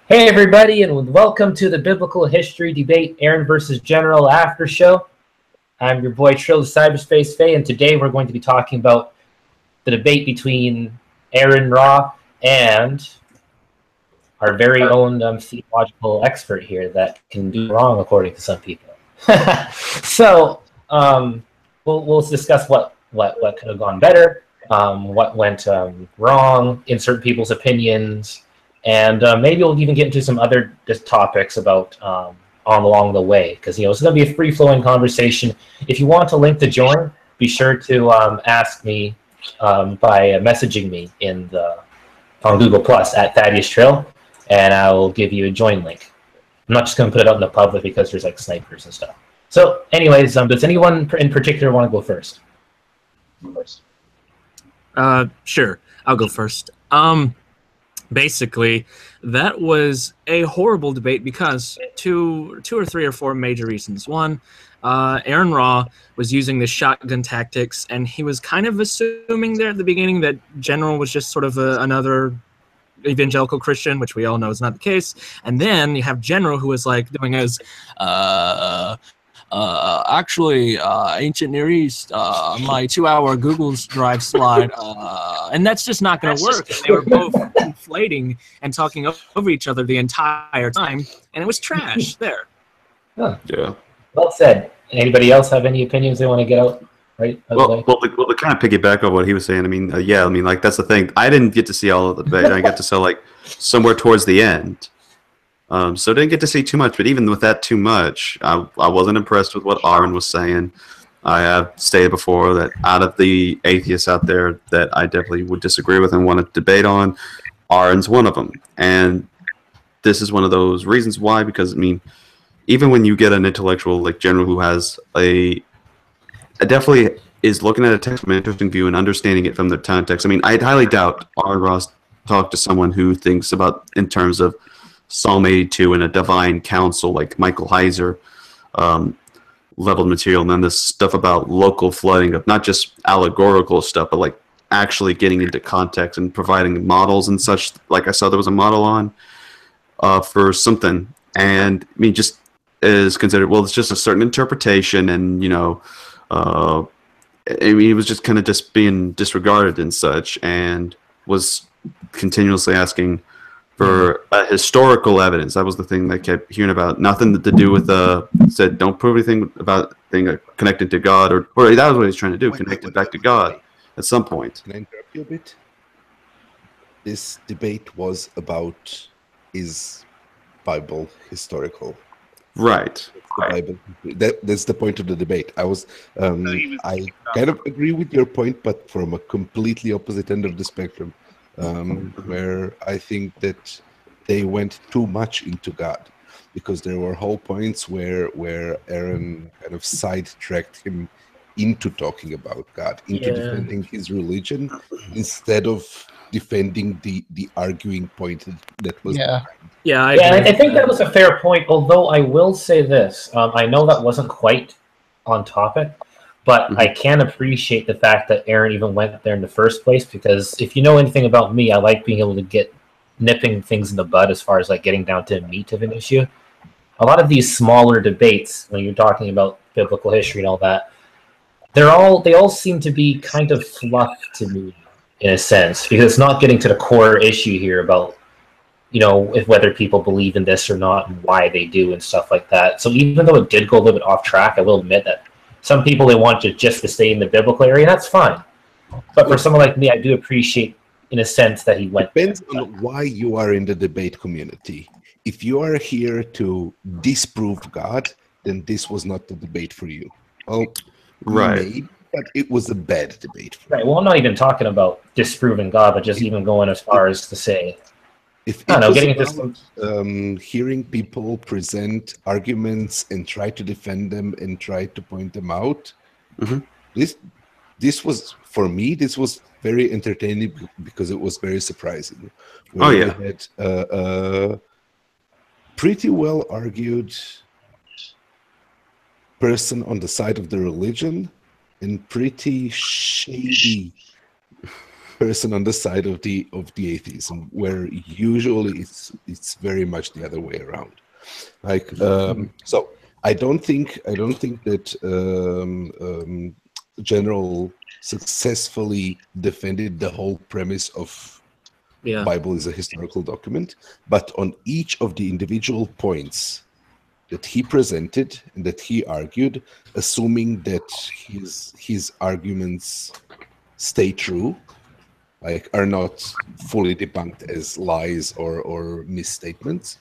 Hey everybody, and welcome to the Biblical History Debate Aron versus General After Show. I'm your boy Trill The Cyberspace Fay, and today we're going to be talking about the debate between Aron Ra and our very own theological expert here that can do wrong according to some people. So we'll discuss what could have gone better, what went wrong in certain people's opinions. And maybe we'll even get into some other topics about along the way, because it's going to be a free-flowing conversation. If you want a link to join, be sure to ask me by messaging me on Google Plus at Thaddeus Trill, and I'll give you a join link. I'm not just going to put it out in the public because there's like snipers and stuff. So, anyways, does anyone in particular want to go first? Sure, I'll go first. Basically, that was a horrible debate because two or three or four major reasons. One, Aron Ra was using the shotgun tactics, and he was kind of assuming there at the beginning that General was just sort of another evangelical Christian, which we all know is not the case. And then you have General, who was like doing his actually, ancient Near East, my 2-hour Google Drive slide, and that's just not going to work. They were both inflating and talking over each other the entire time, and it was trash there. Huh. Yeah. Well said. Anybody else have any opinions they want to get out? Right. Well, to kind of piggyback on what he was saying, I mean, like that's the thing. I didn't get to see all of the debate. I got to see like somewhere towards the end. So didn't get to see too much, but even with that too much, I wasn't impressed with what Aron was saying. I have stated before that out of the atheists out there that I definitely would disagree with and want to debate on, Aron's one of them. And this is one of those reasons why, because, I mean, even when you get an intellectual like General who has definitely is looking at a text from an interesting view and understanding it from the context. I mean, I highly doubt Aron Ross talked to someone who thinks about in terms of Psalm 82 and a divine council like Michael Heiser level material, and then this stuff about local flooding of not just allegorical stuff, but like actually getting into context and providing models and such. Like I saw there was a model on for something, and I mean just is considered, well, it's just a certain interpretation, and I mean, he was just kind of just being disregarded and such, and was continuously asking for historical evidence. That was the thing I kept hearing about. Nothing to do with said don't prove anything about thing connected to God, or that was what he's trying to do, connect it back to God at some point. Can I interrupt you a bit? This debate was about, is Bible historical? Right. Bible. That's the point of the debate. I kind of agree with your point, but from a completely opposite end of the spectrum. Where I think that they went too much into God, because there were whole points where Aron kind of sidetracked him into talking about God, into defending his religion, instead of defending the arguing point that was behind. I think that was a fair point, although I will say this. I know that wasn't quite on topic, but I can appreciate the fact that Aron even went there in the first place, because if you know anything about me, I like being able to get nipping things in the bud as far as like getting down to the meat of an issue. A lot of these smaller debates, when you're talking about biblical history and all that, they all seem to be kind of fluff to me in a sense, because it's not getting to the core issue here about if whether people believe in this or not and why they do and stuff like that. So even though it did go a little bit off track, I will admit that some people, they want just to stay in the biblical area, and that's fine. But for someone like me, I do appreciate, in a sense, that he went. Depends on why you are in the debate community. If you are here to disprove God, then this was not the debate for you. Well, right. But it was a bad debate for you. Well, I'm not even talking about disproving God, but just even going as far as to say, if hearing people present arguments and try to defend them and try to point them out, this was, for me, this was very entertaining because it was very surprising. We had a pretty well argued person on the side of the religion and pretty shady person on the side of the atheism, where usually it's very much the other way around. Like so, I don't think that General successfully defended the whole premise of Bible is a historical document, but on each of the individual points that he presented and that he argued, assuming that his arguments stay true, like are not fully debunked as lies or misstatements,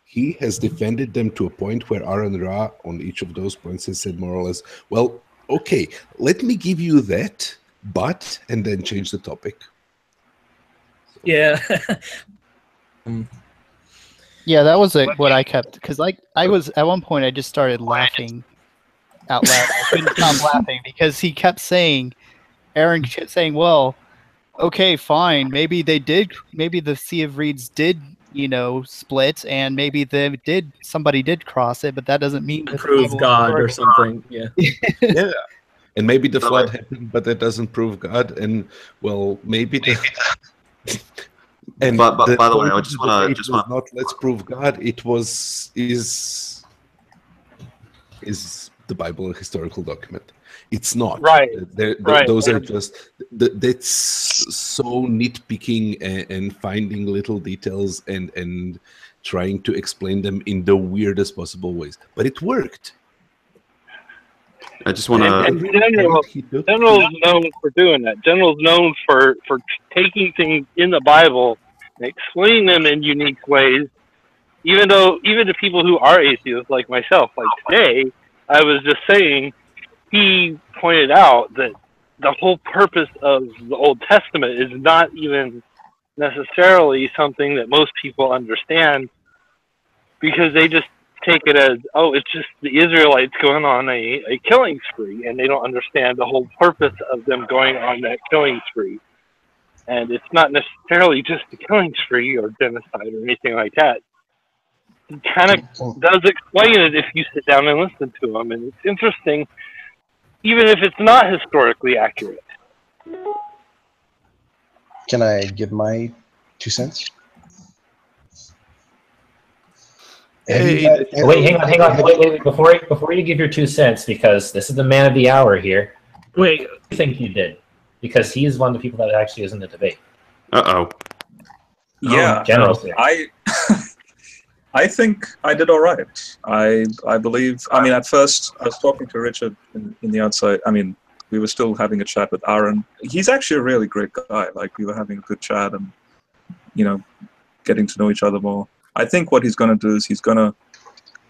he has defended them to a point where Aron Ra on each of those points has said more or less, well, okay, let me give you that, but, and then change the topic. Yeah. Yeah, that was what I kept, because I was at one point I just started laughing out loud. I couldn't stop laughing because he kept saying, Aaron kept saying, well, okay, fine, maybe the Sea of Reeds did, you know, split, and maybe somebody did cross it, but that doesn't mean that prove God or something. Yeah. Yeah. And maybe the flood happened, but that doesn't prove God. And well, maybe and by the way, I just want to not let's prove God. It is the Bible a historical document? It's not. Right. Those are just that's so nitpicking and finding little details and trying to explain them in the weirdest possible ways. But it worked. I just want to. General's known for doing that. General's known for taking things in the Bible and explaining them in unique ways. Even to people who are atheists like myself, like today, I was just saying, he pointed out that the whole purpose of the Old Testament is not even necessarily something that most people understand, because they just take it as, oh, it's just the Israelites going on a killing spree, and they don't understand the whole purpose of them going on that killing spree. And it's not necessarily just a killing spree or genocide or anything like that. He kind of does explain it if you sit down and listen to him, and it's interesting, even if it's not historically accurate. Can I give my 2 cents? Wait, hang on. Wait. Before you give your 2 cents, because this is the man of the hour here. Wait, what do you think you did? Because he's one of the people that actually is in the debate. Yeah, General. I think I did all right. I believe. I mean, at first I was talking to Richard in the outside. I mean, we were still having a chat with Aaron. He's actually a really great guy. Like, we were having a good chat and, you know, getting to know each other more. I think what he's going to do is he's going to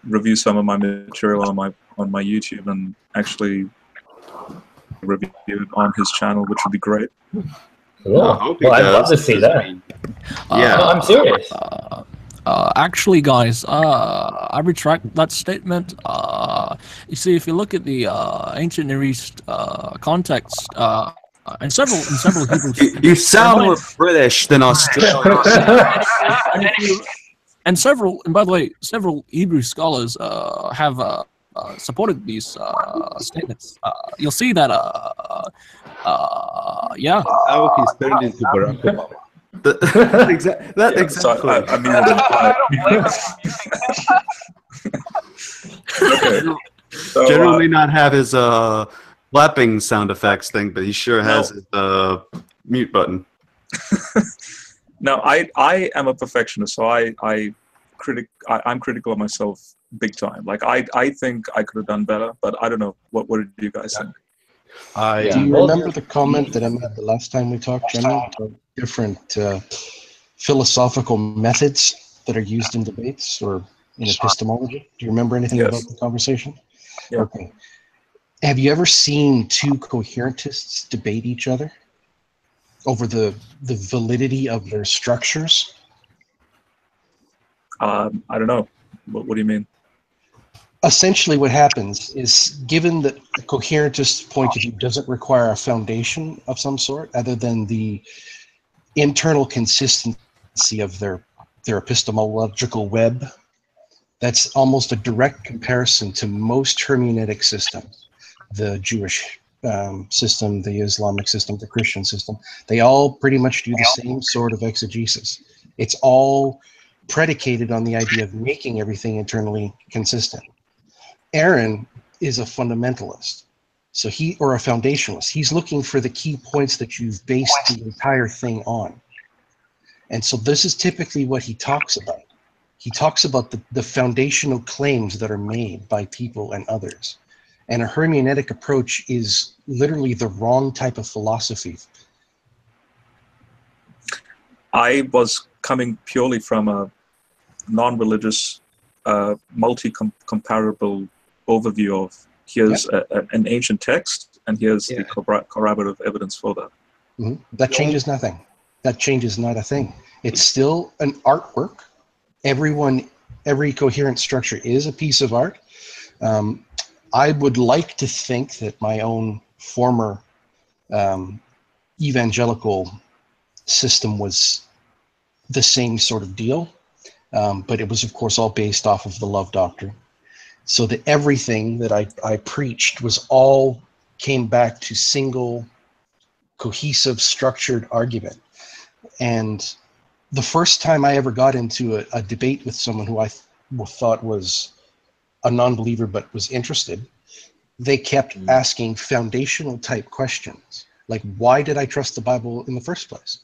review some of my material on my YouTube and actually review it on his channel, which would be great. Cool. Well, I'd love to see that. Yeah, no, I'm serious. Actually, guys, I retract that statement. You see, if you look at the ancient Near East context, and several Hebrew, you sound more British than Australian. and by the way, several Hebrew scholars have supported these statements. You'll see that. Yeah. Now he's turned into Barack Obama. Exactly. So I mean, okay. So, General may not have his lapping sound effects thing, but he sure has his mute button. No, I am a perfectionist, so I'm critical of myself big time. Like, I think I could have done better, but I don't know. What did you guys think? Do you remember the comment that I made the last time we talked, General, about different philosophical methods that are used in debates or in epistemology? Do you remember anything about the conversation? Yeah. Okay. Have you ever seen two coherentists debate each other over the validity of their structures? I don't know. What do you mean? Essentially what happens is, given that the coherentist point of view doesn't require a foundation of some sort other than the internal consistency of their epistemological web, that's almost a direct comparison to most hermeneutic systems, the Jewish system, the Islamic system, the Christian system, they all pretty much do the same sort of exegesis. It's all predicated on the idea of making everything internally consistent. Aron is a fundamentalist, so or a foundationalist. He's looking for the key points that you've based the entire thing on. And so this is typically what he talks about. He talks about the foundational claims that are made by people and others. And a hermeneutic approach is literally the wrong type of philosophy. I was coming purely from a non-religious, multi-comparable overview of here's an ancient text and here's the corroborative evidence for that. Mm-hmm. That changes nothing. That changes not a thing. It's still an artwork. Every coherent structure is a piece of art. I would like to think that my own former evangelical system was the same sort of deal, but it was, of course, all based off of the love doctrine. So that everything that I preached came back to single, cohesive, structured argument. And the first time I ever got into a debate with someone who I thought was a non-believer but was interested, they kept asking foundational type questions. Like, why did I trust the Bible in the first place?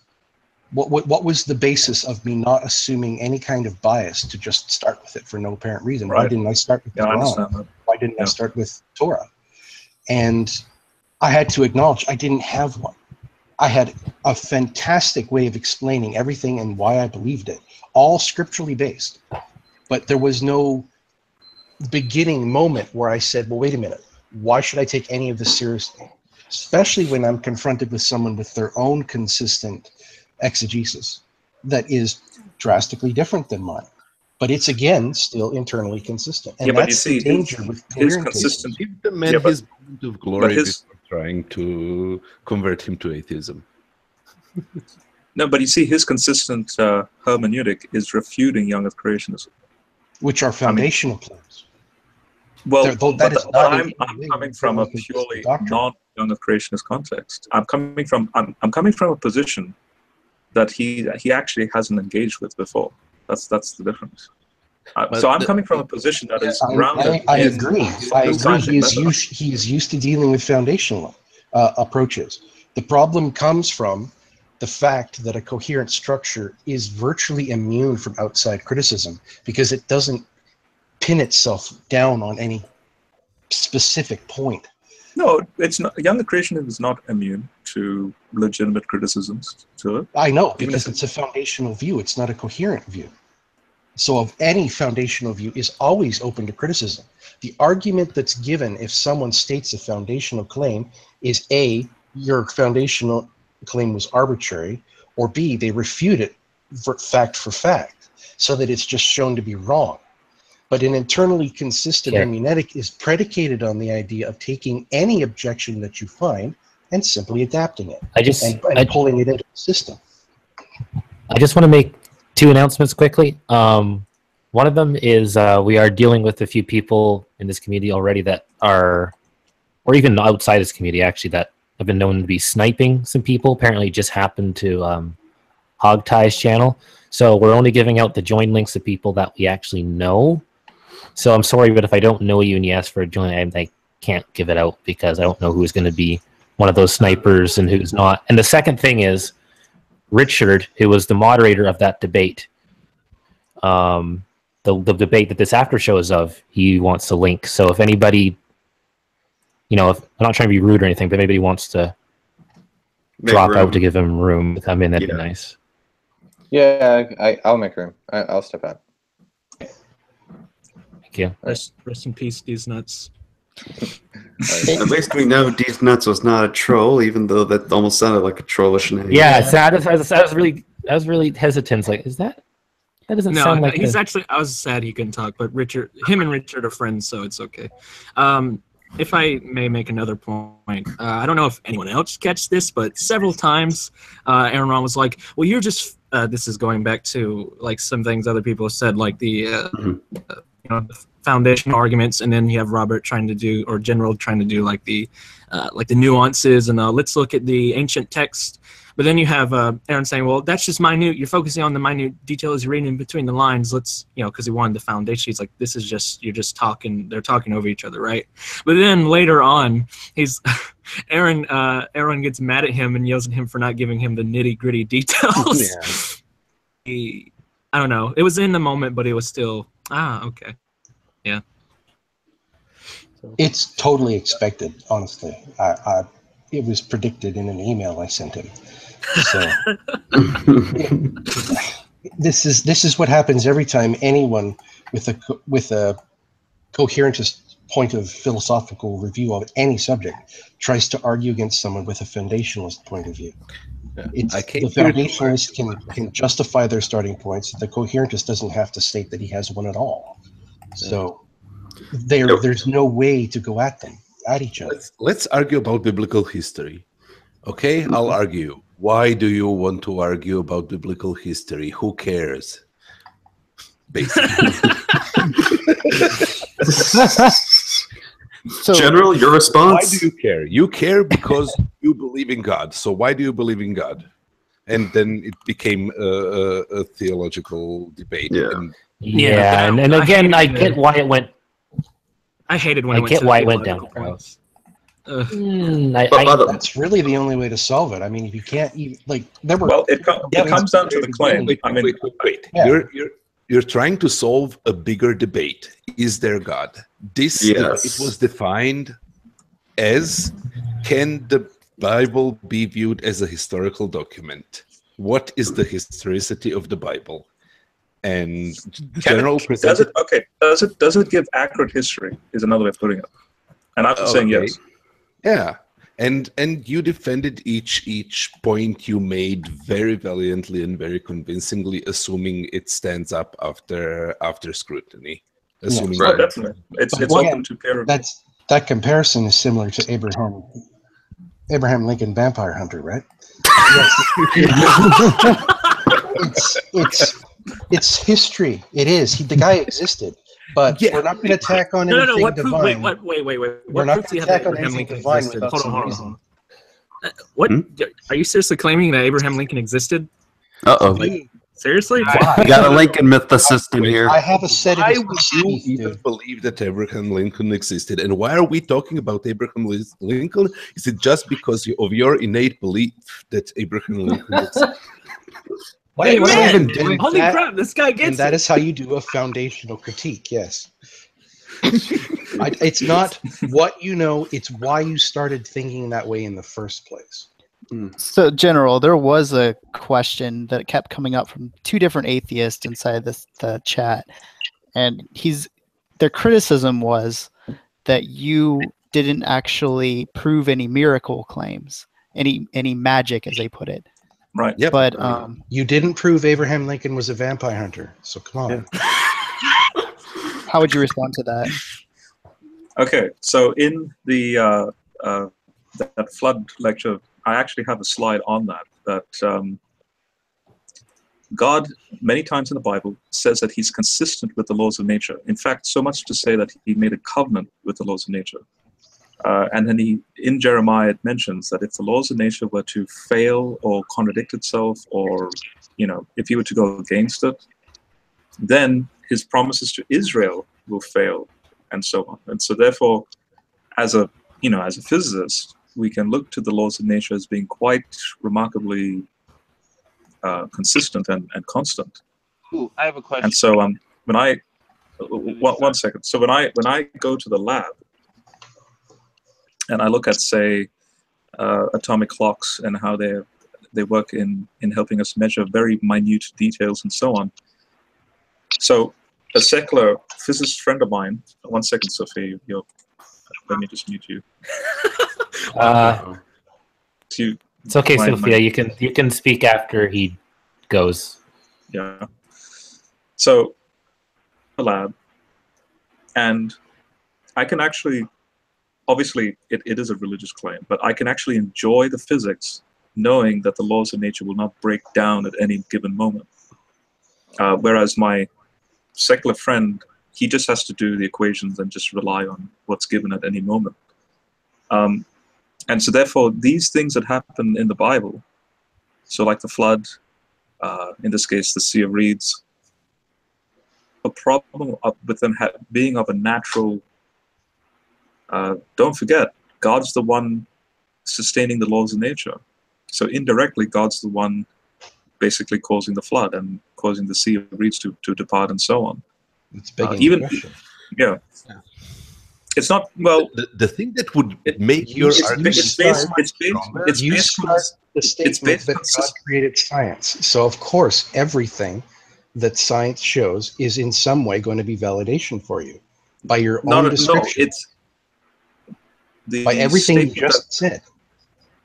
What was the basis of me not assuming any kind of bias to just start with it for no apparent reason? Right. Why didn't I start with the Quran? Why didn't I start with Torah? And I had to acknowledge I didn't have one. I had a fantastic way of explaining everything and why I believed it, all scripturally based. But there was no beginning moment where I said, well, wait a minute, why should I take any of this seriously? Especially when I'm confronted with someone with their own consistent exegesis that is drastically different than mine. But it's, again, still internally consistent. And that's the danger with his consistent. Give the man his moment of glory before trying to convert him to atheism. No, but you see, his consistent hermeneutic is refuting young Earth creationism. Which are foundational claims. Well, but I'm coming from a purely non-young Earth creationist context. I'm coming from a position that he actually hasn't engaged with before. That's the difference. So I'm coming from a position that is grounded. I agree. He is used to dealing with foundational approaches. The problem comes from the fact that a coherent structure is virtually immune from outside criticism because it doesn't pin itself down on any specific point. No, it's not. Young creationism is not immune to legitimate criticisms to it. I know, because it's a foundational view. It's not a coherent view. So of any foundational view is always open to criticism. The argument that's given if someone states a foundational claim is A, your foundational claim was arbitrary, or B, they refute it for fact, so that it's just shown to be wrong. But an internally consistent hermeneutic is predicated on the idea of taking any objection that you find and simply adapting it and pulling it into the system. I just want to make two announcements quickly. One of them is we are dealing with a few people in this community already that are, or even outside this community actually, that have been known to be sniping some people. Apparently it just happened to Hogtie's channel. So we're only giving out the join links to people that we actually know. So I'm sorry, but if I don't know you and you ask for a join, I can't give it out because I don't know who's going to be one of those snipers and who's not. And the second thing is Richard, who was the moderator of that debate, the debate that this after show is of, he wants to link. So if anybody, you know, if, I'm not trying to be rude or anything, but if anybody wants to drop out to give him room to come in, that'd be nice. Yeah, I'll make room. I'll step out. Thank you. Rest in peace, these nuts. At least we know D's Nuts was not a troll, even though that almost sounded like a trollish name. Yeah, I was really hesitant. Like, is that doesn't sound like he's actually. I was sad he couldn't talk, but him and Richard are friends, so it's okay. If I may make another point, I don't know if anyone else catch this, but several times Aron Ron was like, "Well, you're just." This is going back to like some things other people have said, like the foundational arguments, and then you have Robert trying to do, or General trying to do like the nuances and let's look at the ancient text. But then you have Aaron saying, well, that's just minute. You're focusing on the minute details. You're reading in between the lines. Let's, because he wanted the foundation. He's like, this is just, you're just talking. They're talking over each other, right? But then later on, Aaron gets mad at him and yells at him for not giving him the nitty gritty details. Yeah. I don't know. It was in the moment, but it was still, okay. Yeah. It's totally expected, honestly. It was predicted in an email I sent him. So this is what happens every time anyone with a coherentist point of philosophical review of any subject tries to argue against someone with a foundationalist point of view. Yeah. The foundationalist can justify their starting points. The coherentist doesn't have to state that he has one at all. So there's no way to go at each other. Let's argue about biblical history. Okay, I'll argue. Why do you want to argue about biblical history? Who cares? Basically. So, General, your response? Why do you care? You care because you believe in God. So why do you believe in God? And then it became a theological debate. Yeah. And again, I get why it went. I hated when I get why it went down. That's really the only way to solve it. I mean, if you can't even it comes down to the claim. Wait. Yeah. You're trying to solve a bigger debate. Is there God? It was defined as, can the Bible be viewed as a historical document? What is the historicity of the Bible? And General does it give accurate history is another way of putting it. And I'm saying yes. Yeah. And you defended each point you made very valiantly and very convincingly, assuming it stands up after scrutiny. Assuming definitely. It's open to peer review. That comparison is similar to Abraham Lincoln Vampire Hunter, right? It's history. It is. The guy existed. But we're not going to tack on anything divine. Wait. We're not going to tack on anything divine without some reason. What? Are you seriously claiming that Abraham Lincoln existed? Uh-oh. Seriously? We got a Lincoln mythicist here. I have a set of why would you even believe that Abraham Lincoln existed? And why are we talking about Abraham Lincoln? Is it just because of your innate belief that Abraham Lincoln existed? What are you even doing? Holy crap, this guy gets it. And that is how you do a foundational critique, yes. It's not what you know, it's why you started thinking that way in the first place. So, General, there was a question that kept coming up from two different atheists inside the chat. And their criticism was that you didn't actually prove any miracle claims, any magic, as they put it. Right. Yep. But you didn't prove Abraham Lincoln was a vampire hunter, so come on. Yeah. How would you respond to that? Okay, so in the that flood lecture, I actually have a slide on that. God, many times in the Bible, says that He's consistent with the laws of nature. In fact, so much to say that He made a covenant with the laws of nature. And then in Jeremiah, it mentions that if the laws of nature were to fail or contradict itself, or, if He were to go against it, then His promises to Israel will fail, and so on. And so therefore, as a physicist, we can look to the laws of nature as being quite remarkably consistent and constant. Ooh, I have a question. And so when I, one second. So when I go to the lab, and I look at, say, atomic clocks and how they work in helping us measure very minute details and so on. So a secular physicist friend of mine, one second, Sophie, let me just mute you. It's okay, Sophia. You can speak after he goes. Yeah. So a lab, and I can actually. Obviously, it is a religious claim, but I can actually enjoy the physics knowing that the laws of nature will not break down at any given moment. Whereas my secular friend he just has to do the equations and just rely on what's given at any moment. And so therefore, these things that happen in the Bible, so like the flood, in this case, the Sea of Reeds, a problem with them being of a natural, don't forget, God's the one sustaining the laws of nature. So indirectly, God's the one basically causing the flood and causing the Sea of Reeds to depart and so on. It's begging even the question. Yeah. It's not, well, the thing that would make your argument it's based on the statement that God created science. So of course, everything that science shows is in some way going to be validation for you by your own description. By everything you just said.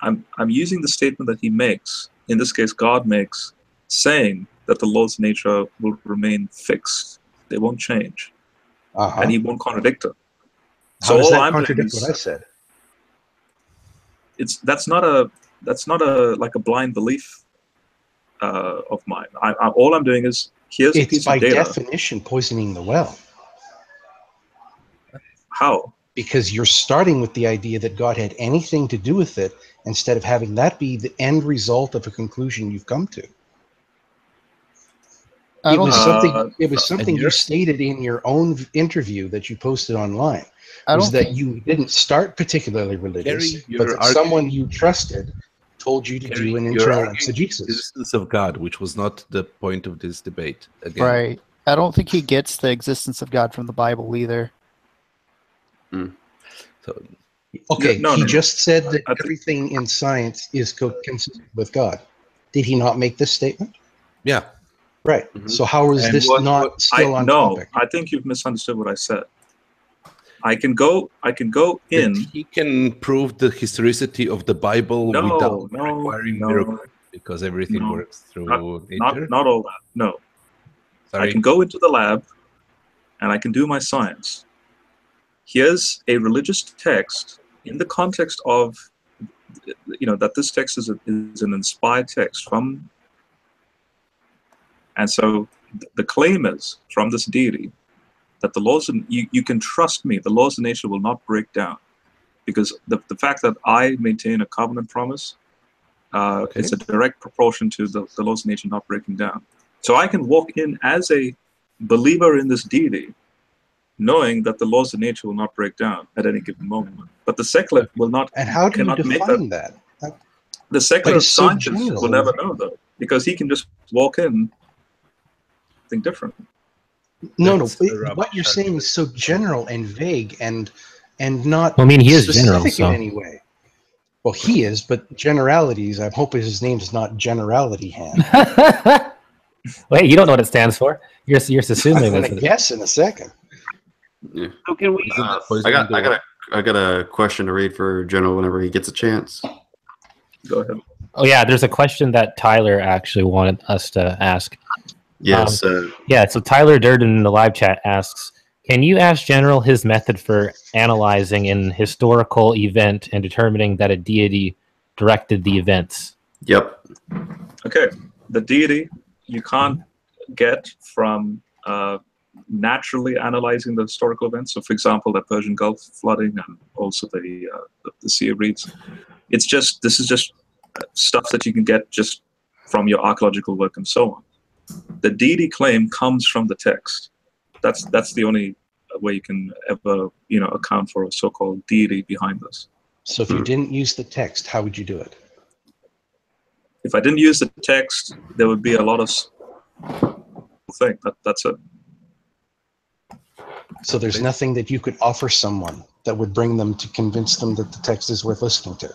I'm using the statement that he makes, in this case God makes, saying that the laws of nature will remain fixed. They won't change. And he won't contradict it. How does that contradict what I said? That's not a like a blind belief of mine. All I'm doing is, here's a piece of data. It's by definition poisoning the well. How? Because you're starting with the idea that God had anything to do with it, instead of having that be the end result of a conclusion you've come to. It was something you stated in your own interview that you posted online. Was that you didn't start particularly religious, but that someone you trusted told you to do an internal exegesis. The existence of God, which was not the point of this debate. Again. Right. I don't think he gets the existence of God from the Bible either. So, okay, he just said that everything in science is consistent with God. Did he not make this statement? Yeah. Right. So how is this not still on topic? I think you've misunderstood what I said. I can go in. He can prove the historicity of the Bible without requiring miracles, because everything works through nature. Not all that. No. Sorry. I can go into the lab, and I can do my science. Here's a religious text in the context of, that this text is an inspired text from. And so the claim is from this deity that the laws of, you can trust me, the laws of nature will not break down, because the fact that I maintain a covenant promise is a direct proportion to the laws of nature not breaking down. So I can walk in as a believer in this deity, knowing that the laws of nature will not break down at any given moment. But the secular will not. And how do you define that? The secular scientist will never know, though, because he can just walk in. Think different. No. What you're saying is so general and vague and not. Well, I mean, he is general, in any way. Well, he is, but generalities. I'm hoping his name is not Generality Hand. Wait, you don't know what it stands for. You're assuming. I'm gonna guess in a second. Yeah. So can we? I got a question to read for General whenever he gets a chance. Go ahead. Oh yeah, there's a question that Tyler actually wanted us to ask. Yes. So Tyler Durden in the live chat asks, can you ask General his method for analyzing an historical event and determining that a deity directed the events? Yep. Okay. The deity you can't get from naturally analyzing the historical events. So, for example, the Persian Gulf flooding and also the Sea of Reeds. This is just stuff that you can get just from your archaeological work and so on. The deity claim comes from the text. That's the only way you can ever account for a so-called deity behind this. So if you didn't use the text, how would you do it? If I didn't use the text, there would be a lot of thing. That's it. So there's nothing that you could offer someone that would bring them to convince them that the text is worth listening to.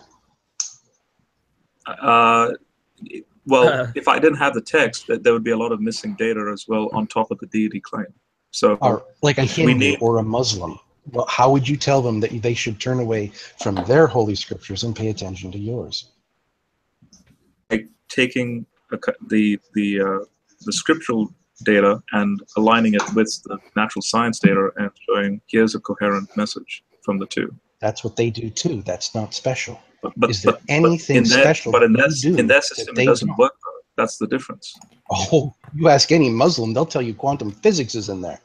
Well, if I didn't have the text, there would be a lot of missing data as well on top of the deity claim. So, or like a Hindu or a Muslim, well, how would you tell them that they should turn away from their holy scriptures and pay attention to yours? Like taking the scriptural data and aligning it with the natural science data and showing here's a coherent message from the two. That's what they do too. That's not special. But is there anything special? But in that system, it doesn't work. That's the difference. Oh, you ask any Muslim, they'll tell you quantum physics is in there.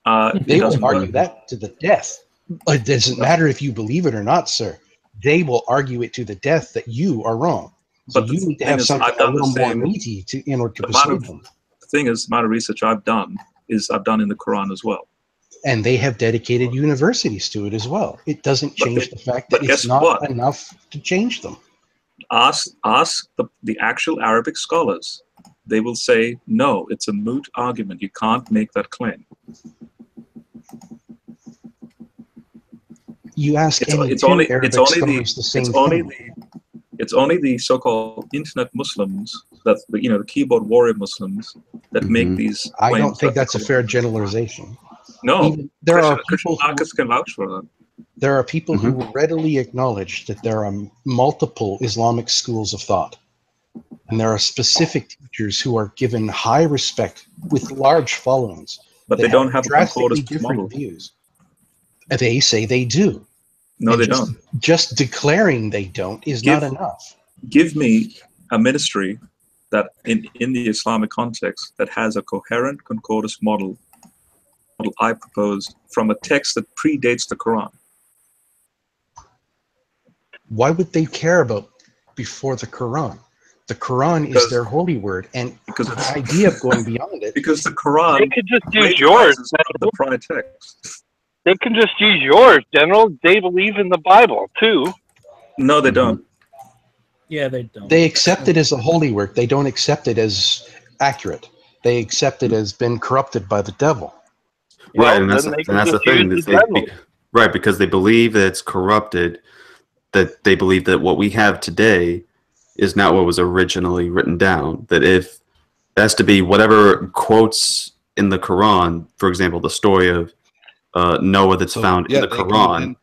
They will argue that to the death. It doesn't matter if you believe it or not, sir. They will argue it to the death that you are wrong. So But you the need to thing have is, something I've a done the little more same- meaty in order to The amount persuade of- them. The thing is, the amount of research I've done in the Quran as well. And they have dedicated universities to it as well. It doesn't change the fact that but it's guess not what? enough to change them. Ask the actual Arabic scholars. They will say, no, it's a moot argument. You can't make that claim. You ask It's any two only Arabic scholars the same thing. It's only the so-called internet Muslims, that the keyboard warrior Muslims, that make these I claims. don't think that's a fair generalization. No, There are Christian people who, Marcus can vouch for that. there are people who will readily acknowledge that there are multiple Islamic schools of thought. And there are specific teachers who are given high respect with large followings. But that they don't have a drastically concordance different model. views. They say they do. No, And they don't. Just declaring they don't is not enough. Give me a ministry that in the Islamic context that has a coherent concordance model I proposed from a text that predates the Quran. Why would they care about before the Quran? The Quran is their holy word, and the idea of going beyond it. Because the Quran, they could just use yours. The prior text. They can just use yours, General. They believe in the Bible too. No, they don't. Yeah, they don't. They accept it as a holy work. They don't accept it as accurate. They accept it as been corrupted by the devil. Right, and that's the thing. Right, because they believe that it's corrupted, that they believe that what we have today is not what was originally written down. That if it has to be whatever quotes in the Quran, for example, the story of Noah that's found in the Quran,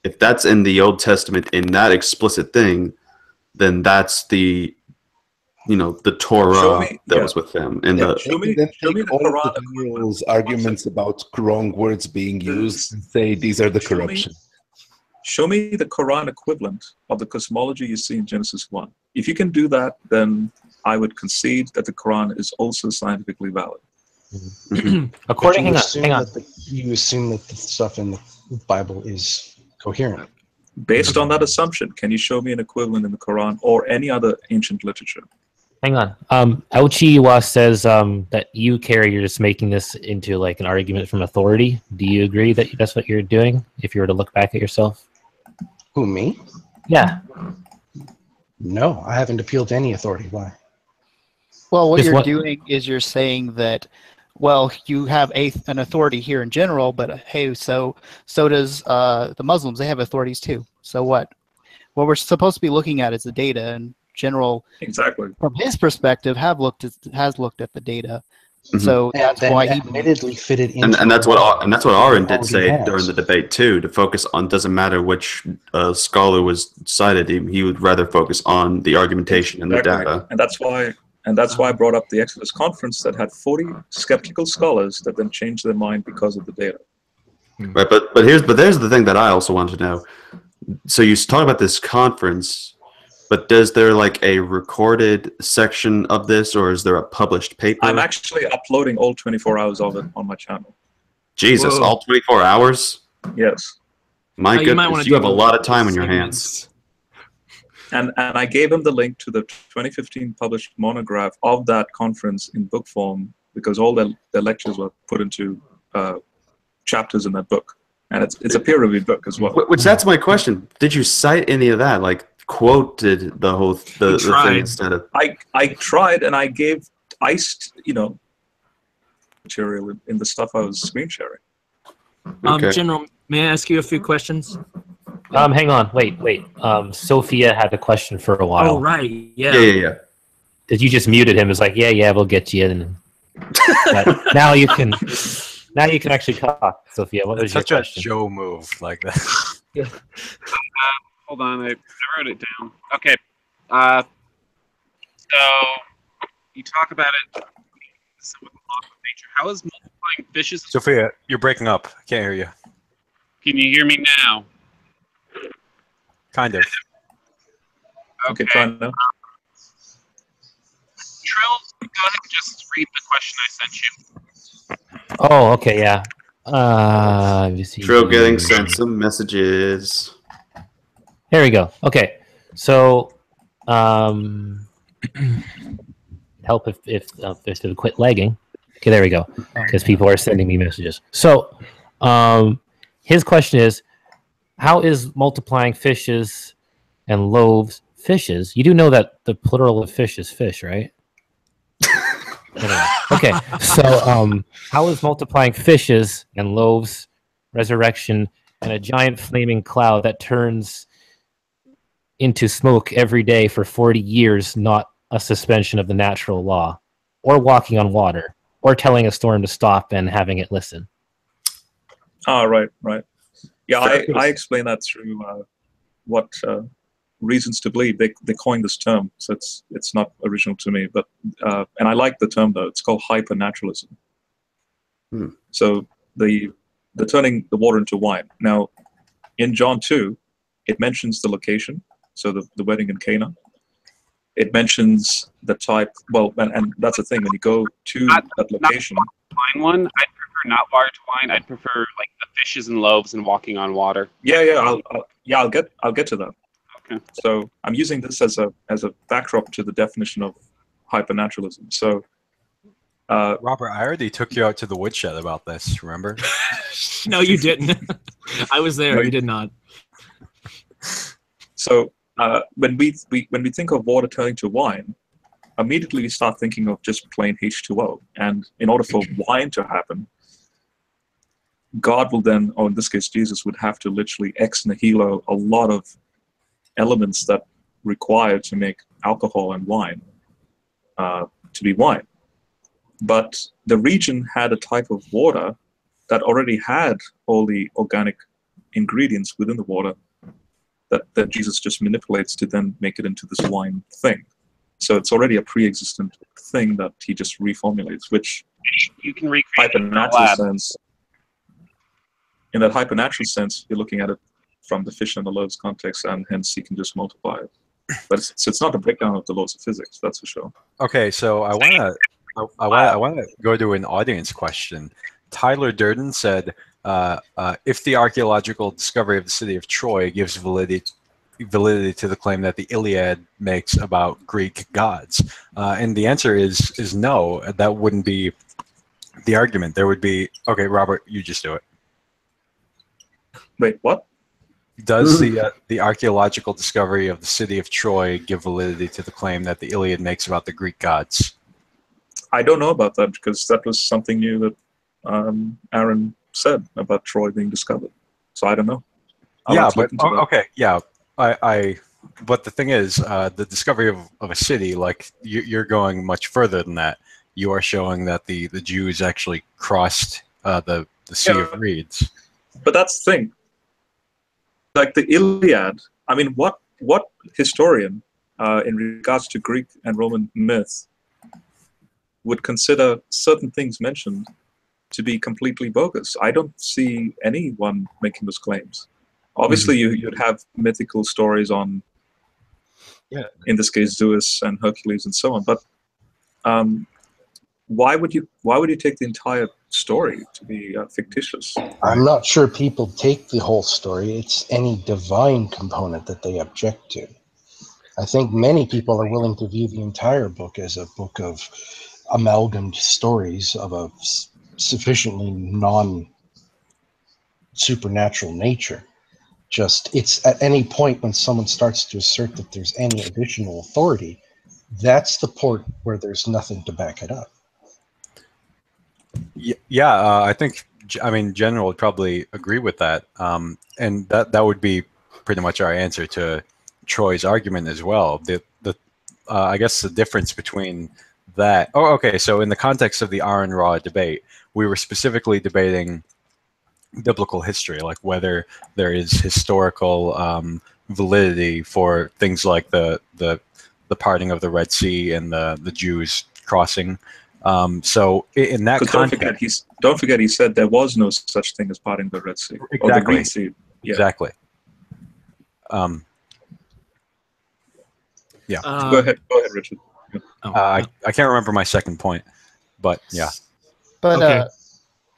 if that's in the Old Testament in that explicit thing, then that's the the Torah that was with them. And show me all of the general's arguments about wrong words being used and say these are the corruption. Show me the Quran equivalent of the cosmology you see in Genesis 1. If you can do that, then I would concede that the Quran is also scientifically valid. According, hang on. You assume that the stuff in the Bible is coherent. Based on that assumption, can you show me an equivalent in the Quran or any other ancient literature? Hang on. Auchiwa says that you're just making this into like an argument from authority. Do you agree that that's what you're doing if you were to look back at yourself? Who, me? Yeah. No, I haven't appealed to any authority. Why? Well, what you're doing is you're saying that, well, you have an authority here in general, but hey, so does the Muslims. They have authorities too. So what? What we're supposed to be looking at is the data, and General, exactly from his perspective, has looked at the data. So that's why he admittedly fitted in. And that's what Aaron did say during the debate too. To focus on, doesn't matter which scholar was cited. He would rather focus on the argumentation and the data. And that's why I brought up the Exodus conference that had 40 skeptical scholars that then changed their mind because of the data. Right, but there's the thing that I also want to know. So you talk about this conference, but does there like a recorded section of this, or is there a published paper? I'm actually uploading all 24 hours of it on my channel. Jesus, all 24 hours? Yes. My goodness, you have a lot of time on your hands. And I gave him the link to the 2015 published monograph of that conference in book form, because all the lectures were put into chapters in that book. And it's a peer-reviewed book as well. Which that's my question. Did you cite any of that? Like, quoted the whole the thing instead of... I tried, and I gave iced material in the stuff I was screen sharing. General, may I ask you a few questions? Hang on, wait. Sophia had a question for a while. Oh, right, yeah. Did you just muted him? It's like, yeah, we'll get you in. But now you can actually talk, Sophia. What was your question? Such a Joe move like that. Yeah. Hold on, I wrote it down. Okay. So you talk about it with the law of nature. How is multiplying fishes? Sophia, you're breaking up. I can't hear you. Can you hear me now? Kind of. Okay, try now. Trill, go ahead and just read the question I sent you. Oh, okay, yeah. Trill getting sent some messages. Here we go. Okay, so help if they quit lagging. Okay, there we go. Because people are sending me messages. So, his question is, how is multiplying fishes and loaves fishes? You do know that the plural of fish is fish, right? Anyway, okay, so how is multiplying fishes and loaves, resurrection, and a giant flaming cloud that turns into smoke every day for 40 years not a suspension of the natural law, or walking on water, or telling a storm to stop and having it listen? Ah, right. Yeah, I explain that through what reasons to believe. They coined this term, so it's not original to me, but and I like the term though. It's called hypernaturalism. So the turning the water into wine. Now, in John 2, it mentions the location, so the wedding in Cana. It mentions the type. Well, and that's the thing. When you go to that location, not the wine one. I'd prefer not water to wine. I'd prefer like the fishes and loaves and walking on water. Yeah. I'll get to that. Okay. So I'm using this as a backdrop to the definition of hypernaturalism. So, Robert, I already took you out to the woodshed about this. Remember? No, you didn't. I was there. You did not. So when we think of water turning to wine, immediately we start thinking of just plain H2O. And in order for wine to happen, God will then, or in this case Jesus, would have to literally ex nihilo a lot of elements that required to make alcohol and wine to be wine. But the region had a type of water that already had all the organic ingredients within the water that Jesus just manipulates to then make it into this wine thing. So it's already a pre-existent thing that he just reformulates, which you can recreate in the lab. In that hypernatural sense, you're looking at it from the fish and the loaves context, and hence he can just multiply it. But it's not a breakdown of the laws of physics, that's for sure. Okay, so I want to go to an audience question. Tyler Durden said, if the archaeological discovery of the city of Troy gives validity to the claim that the Iliad makes about Greek gods, and the answer is no. That wouldn't be the argument. There would be, okay, Robert, you just do it. Wait, what? Does the archaeological discovery of the city of Troy give validity to the claim that the Iliad makes about the Greek gods? I don't know about that, because that was something new that Aaron said about Troy being discovered. So I don't know. But okay, yeah. But the thing is, the discovery of a city, like you're going much further than that. You are showing that the Jews actually crossed the Sea of Reeds. But that's the thing. Like the Iliad, I mean, what historian in regards to Greek and Roman myth would consider certain things mentioned to be completely bogus? I don't see anyone making those claims. Obviously, you'd have mythical stories on, in this case, Zeus and Hercules and so on. But why would you take the entire story to be fictitious? I'm not sure people take the whole story. It's any divine component that they object to. I think many people are willing to view the entire book as a book of amalgamed stories of a sufficiently non-supernatural nature. Just, it's at any point when someone starts to assert that there's any additional authority, that's the point where there's nothing to back it up. Yeah, I think, General would probably agree with that. And that would be pretty much our answer to Troy's argument as well. I guess the difference between that. Oh, okay. So in the context of the Aron Ra debate, we were specifically debating biblical history, like whether there is historical validity for things like the parting of the Red Sea and the Jews crossing. So in that context, don't forget he said there was no such thing as parting the Red Sea or the Green Sea. Yeah. Exactly. Yeah. Go ahead, Richard. I can't remember my second point, but yeah. But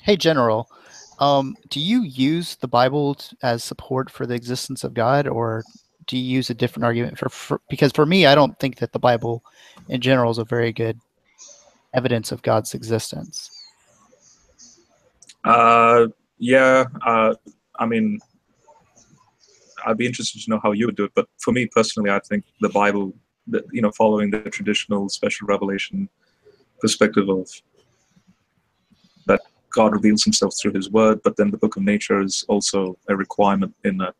hey, General, Do you use the Bible as support for the existence of God, or do you use a different argument because for me, I don't think that the Bible in general is a very good evidence of God's existence. Yeah, I mean, I'd be interested to know how you would do it, but for me personally, I think the Bible, following the traditional special revelation perspective of that God reveals himself through his word, but then the book of nature is also a requirement in that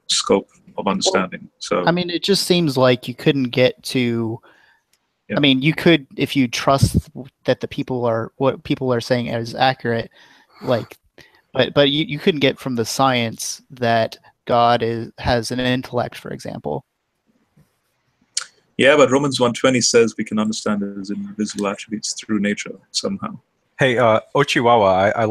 scope of understanding. So I mean, it just seems like you couldn't get to. Yeah. I mean, you could if you trust that what people are saying is accurate, like, but you couldn't get from the science that God has an intellect, for example. yeah, but Romans 1:20 says we can understand his invisible attributes through nature somehow. Hey, Ochiwawa, I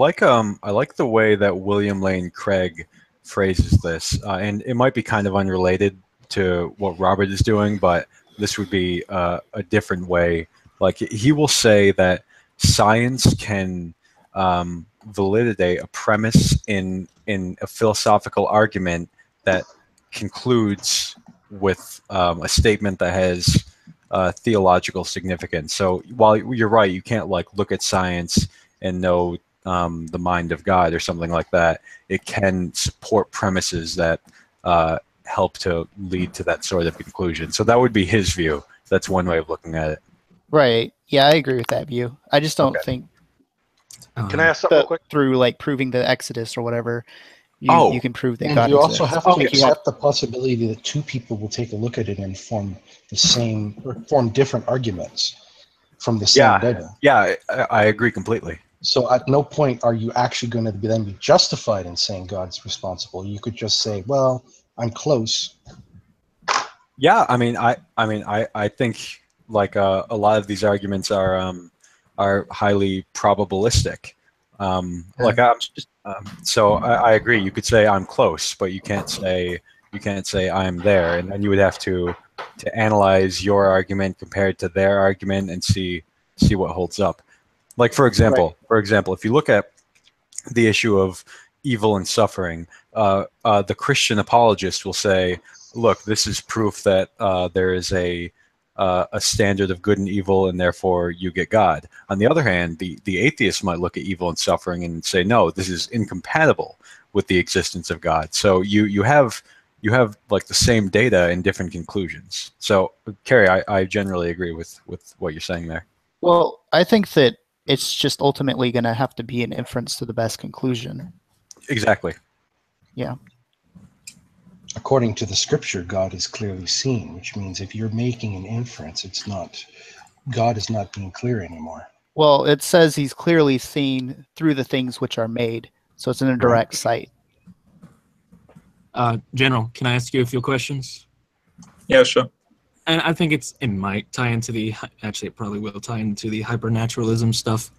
like the way that William Lane Craig phrases this, and it might be kind of unrelated to what Robert is doing, but this would be a different way. Like he will say that science can validate a premise in a philosophical argument that concludes with a statement that has theological significance. So while you're right, you can't like look at science and know the mind of God or something like that. It can support premises that help to lead to that sort of conclusion. So that would be his view. That's one way of looking at it. Right. Yeah, I agree with that view. I just don't think. Can I ask something real quick? Through like proving the Exodus or whatever, you can prove that And God you also exists. have to accept the possibility that two people will take a look at it and form different arguments from the same data. Yeah, I agree completely. So at no point are you actually going to then be justified in saying God's responsible. You could just say, well, I'm close. Yeah, I mean, I think like a lot of these arguments are highly probabilistic. So I agree. You could say I'm close, but you can't say I'm there, and then you would have to analyze your argument compared to their argument and see what holds up. Like for example, if you look at the issue of evil and suffering, the Christian apologist will say, "Look, this is proof that there is a standard of good and evil, and therefore you get God." On the other hand, the atheist might look at evil and suffering and say, "No, this is incompatible with the existence of God." So you have like the same data and different conclusions. So, Carrie, I generally agree with what you're saying there. Well, I think that it's just ultimately going to have to be an inference to the best conclusion. Exactly. Yeah. According to the scripture, God is clearly seen, which means if you're making an inference, God is not being clear anymore. Well, it says he's clearly seen through the things which are made, so it's in a direct sight. General, can I ask you a few questions? Yeah, sure. And I think it might tie into actually it probably will tie into the hypernaturalism stuff.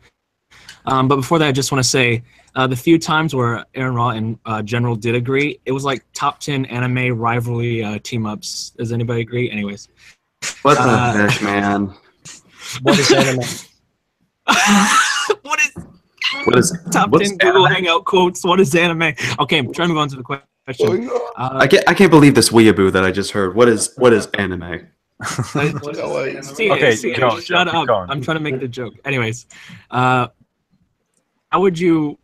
But before that, I just want to say the few times where Aron Ra and General did agree, it was like top 10 anime rivalry team-ups. Does anybody agree? Anyways. What the heck, man? What is anime? What is top 10 Google Hangout quotes? What is anime? Okay, I'm trying to move on to the question. I can't believe this weeaboo that I just heard. What is anime? Okay, shut up. I'm trying to make the joke. Anyways, how would you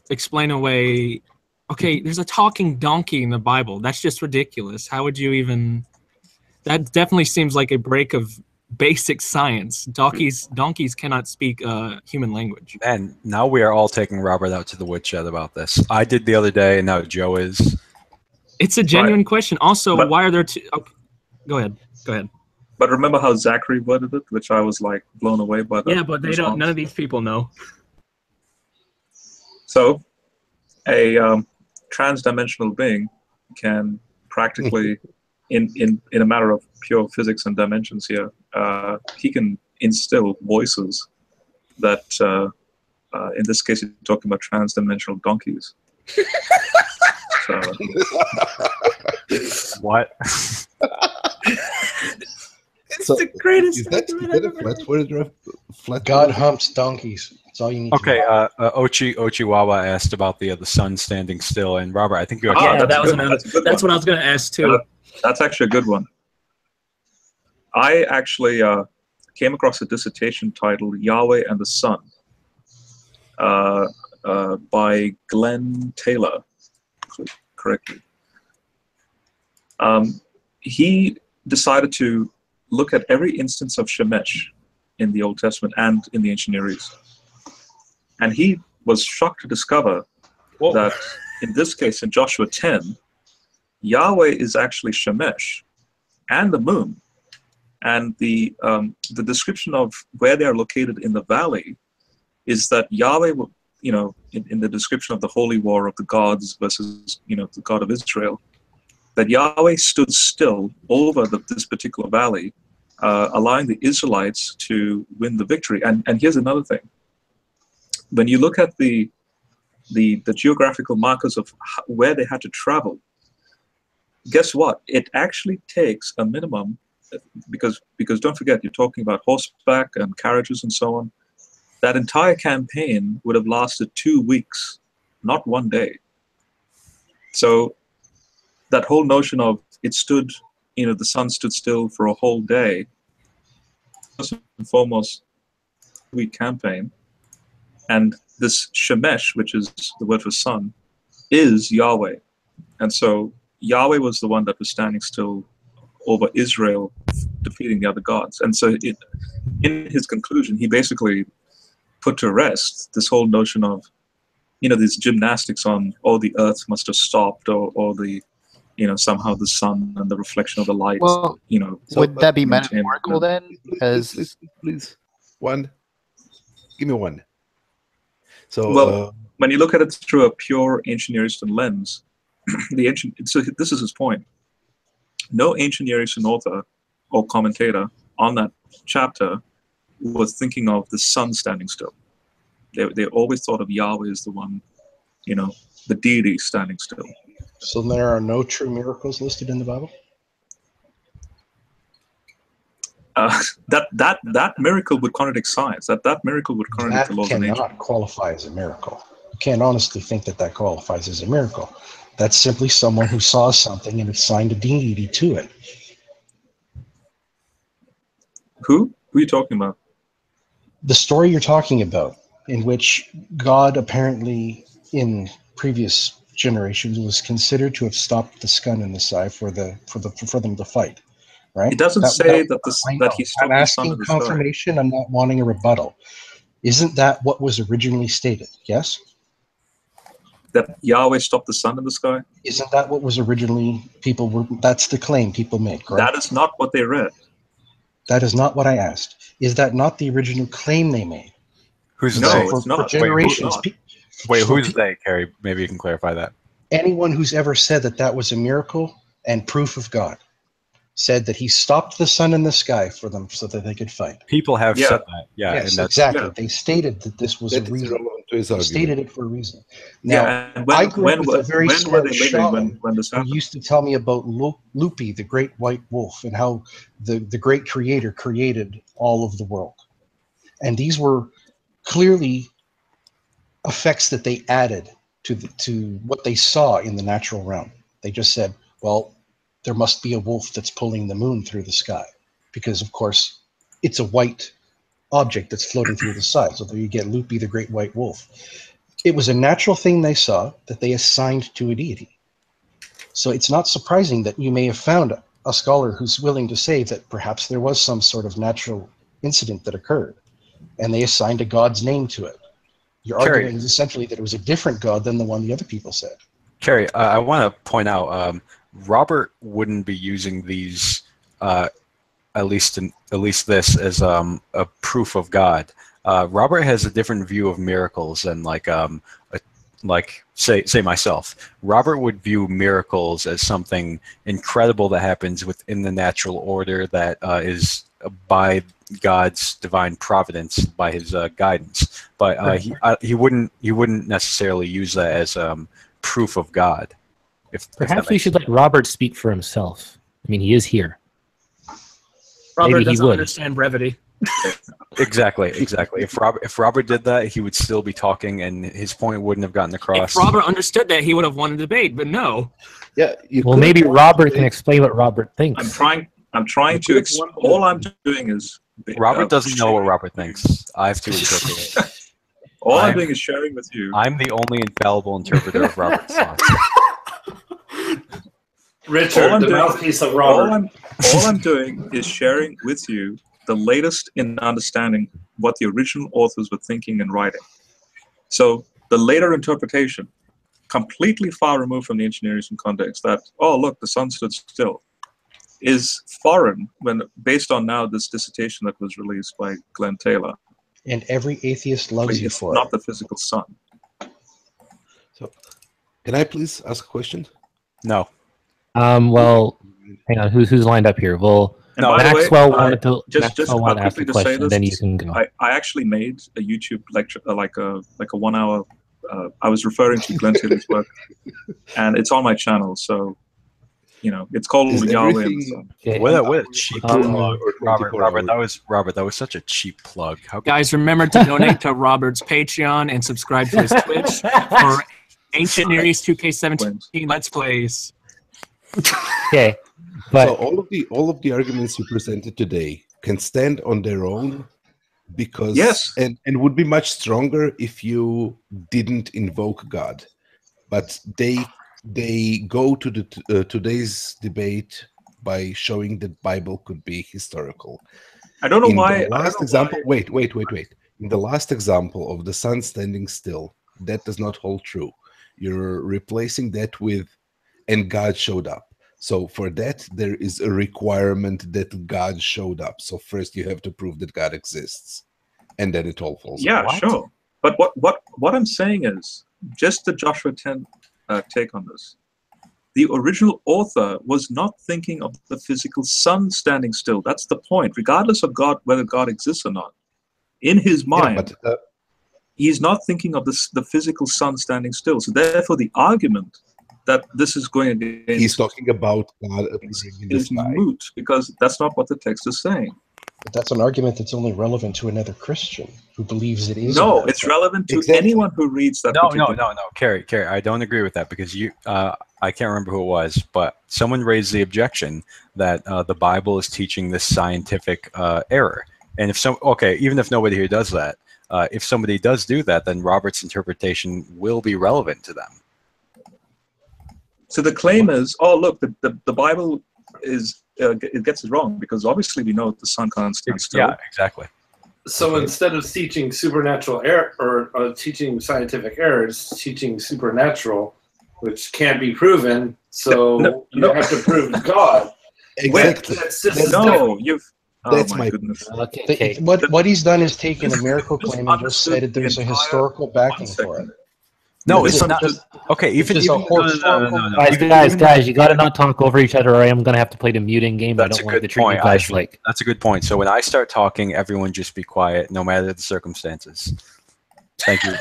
explain away? Okay, there's a talking donkey in the Bible. That's just ridiculous. How would you even? That definitely seems like a break of basic science. Donkeys cannot speak human language. And now we are all taking Robert out to the woodshed about this. I did the other day, and now Joe is. It's a genuine question. Also, why are there two? Okay, go ahead. But remember how Zachary worded it, which I was like blown away by that. Yeah, but they don't. None of these people know. So, a trans-dimensional being can practically, in a matter of pure physics and dimensions here, he can instill voices that, in this case, you're talking about trans-dimensional donkeys. So, what? It's the greatest. God humps donkeys. That's all you need Okay, to know. Ochiwawa asked about the sun standing still, and Robert, I think you actually. Yeah, that was that's what I was going to ask too. That's actually a good one. I actually came across a dissertation titled Yahweh and the Sun by Glenn Taylor, correctly. He decided to look at every instance of Shemesh in the Old Testament and in the Ancient Near East. And he was shocked to discover that in this case, in Joshua 10, Yahweh is actually Shemesh and the moon. And the description of where they are located in the valley is that Yahweh, you know, in the description of the holy war of the gods versus, you know, the God of Israel, that Yahweh stood still over this particular valley, allowing the Israelites to win the victory. And here's another thing. When you look at the geographical markers of where they had to travel, guess what? It actually takes a minimum, because don't forget, you're talking about horseback and carriages and so on. That entire campaign would have lasted 2 weeks, not 1 day. So that whole notion of it stood, you know, the sun stood still for a whole day, first and foremost, week campaign. And this Shemesh, which is the word for sun, is Yahweh. And so Yahweh was the one that was standing still over Israel, defeating the other gods. And so in his conclusion, he basically put to rest this whole notion of, you know, these gymnastics on, oh, the earth must have stopped, or the, you know, somehow the sun and the reflection of the light, Well, you know. would that be metaphorical then? Please. One. Give me one. So, well, when you look at it through a pure ancient Near Eastern lens, so this is his point. No ancient Near Eastern author or commentator on that chapter was thinking of the sun standing still. They always thought of Yahweh as the one, you know, the deity standing still. So there are no true miracles listed in the Bible? That miracle would contradict science. That miracle would contradict the laws of nature. That cannot qualify as a miracle. You can't honestly think that qualifies as a miracle. That's simply someone who saw something and assigned a deity to it. Who are you talking about? The story you're talking about, in which God apparently in previous generations was considered to have stopped the sun and the sky for them to fight. Right? It doesn't say that he stopped I'm asking confirmation. I'm not wanting a rebuttal. Isn't that what was originally stated? Yes? That Yahweh stopped the sun in the sky? Isn't that what was originally that's the claim people make, correct? That is not what they read. That is not what I asked. Is that not the original claim they made? Who's no, they? It's not. For generations. Wait, who's they, Carrie? Maybe you can clarify that. Anyone who's ever said that was a miracle and proof of God said that he stopped the sun in the sky for them so that they could fight. People have said that. Yeah, yes, and exactly. Yeah. They stated that this was a reason. They stated it for a reason. Now, Now, I grew up with a very smart shaman when this who happened? used to tell me about Lupi, the great white wolf, and how the great creator created all of the world. And these were clearly effects that they added to what they saw in the natural realm. They just said, well, there must be a wolf that's pulling the moon through the sky, because of course it's a white object that's floating through the sky. So there you get Lupi, the great white wolf. It was a natural thing they saw that they assigned to a deity. So it's not surprising that you may have found a scholar who's willing to say that perhaps there was some sort of natural incident that occurred, and they assigned a god's name to it. Your argument is essentially that it was a different god than the one the other people said. Carrie, I want to point out, Robert wouldn't be using these, at least this, as a proof of God. Robert has a different view of miracles than say myself. Robert would view miracles as something incredible that happens within the natural order that is by God's divine providence, by his guidance. But he wouldn't necessarily use that as proof of God. Perhaps we should let Robert speak for himself. I mean, he is here. Robert Maybe doesn't he would understand brevity. Exactly. If Robert did that, he would still be talking, and his point wouldn't have gotten across. If Robert understood that, he would have won a debate, but no. Yeah. Well, maybe Robert can explain what Robert thinks. I'm trying to. All I'm doing is. Robert doesn't know what Robert thinks. I have to interpret it. All I'm doing is sharing with you. I'm the only infallible interpreter of Robert's thoughts. Richard, the mouthpiece of Robert. All I'm doing is sharing with you the latest in understanding what the original authors were thinking and writing. So the later interpretation, completely far removed from the engineering context, that, oh, look, the sun stood still, is foreign when based on now this dissertation that was released by Glenn Taylor. And every atheist loves you for it. Not the physical sun. So, can I please ask a question? No. Well, hang on. Who's lined up here? Well, Maxwell wanted to ask the question, and then you can go. I actually made a YouTube lecture, like a 1 hour. I was referring to Glenn Taylor's work, and it's on my channel. So, it's called Yahweh. What a cheap plug, Robert. That was such a cheap plug. Guys, remember to donate to Robert's Patreon and subscribe to his Twitch for Ancient Near East 2K17 Let's Plays. Okay, but so all of the arguments you presented today can stand on their own, because and would be much stronger if you didn't invoke God, but they go to the today's debate by showing that Bible could be historical. I don't know why. The last example. Wait. In the last example of the sun standing still, that does not hold true. You're replacing that with, and God showed up. So for that, there is a requirement that God showed up. So first you have to prove that God exists, and then it all falls apart. Yeah, sure. But what I'm saying is, just the Joshua 10 take on this. The original author was not thinking of the physical sun standing still. That's the point, regardless of God, whether God exists or not. In his mind, he's not thinking of the physical sun standing still. So therefore, the argument that this is going against, he's talking about God appearing in the sky, moot, because that's not what the text is saying. But that's an argument that's only relevant to another Christian who believes it is. No, it's relevant to anyone who reads that. No. Carrie, I don't agree with that, because I can't remember who it was, but someone raised the objection that the Bible is teaching this scientific error. And even if nobody here does that, if somebody does do that, then Robert's interpretation will be relevant to them. So the claim is, oh, look, the Bible is it gets it wrong, because obviously we know the sun can't stand still. Yeah, exactly. So instead of teaching supernatural error or teaching scientific errors, teaching supernatural, which can't be proven, so you have to prove God. Exactly. That's my goodness. Okay. What he's done is taken a miracle claim and just said that there's a historical backing for it. No, it's not. Okay, guys, you got to not talk over each other, or I am going to have to play the muting game. That's I don't want to treat you guys like. That's a good point. So when I start talking, everyone just be quiet, no matter the circumstances. Thank you.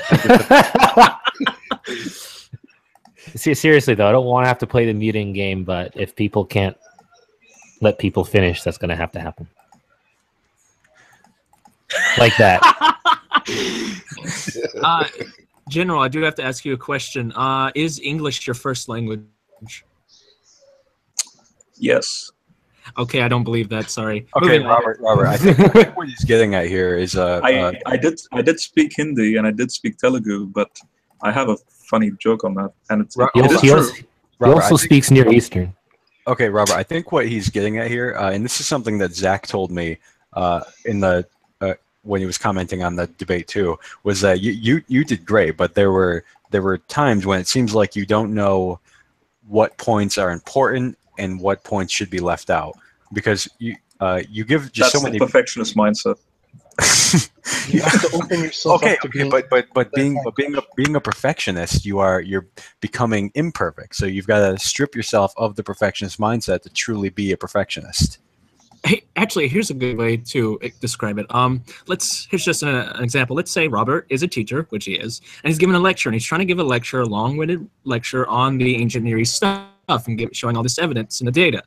See, seriously though, I don't want to have to play the muting game, but if people can't let people finish, that's going to happen. Like that. General, I do have to ask you a question. Is English your first language? Yes. Okay, I don't believe that. Sorry. Okay, Robert. I think what he's getting at here is I did speak Hindi and I did speak Telugu, but I have a funny joke on that, and he also speaks Near Eastern. Okay, Robert. I think what he's getting at here, and this is something that Zach told me in the. When he was commenting on the debate too, was that you did great, but there were times when it seems like you don't know what points are important and what points should be left out, because you give just so many. That's the perfectionist mindset. You have to open yourself up to being, but being a perfectionist, you're becoming imperfect. So you've got to strip yourself of the perfectionist mindset to truly be a perfectionist. Hey, actually, here's a good way to describe it. Here's just an example. Let's say Robert is a teacher, which he is, and he's giving a lecture, and he's trying to give a lecture, a long-winded lecture on the ancient Near East stuff. and showing all this evidence and the data.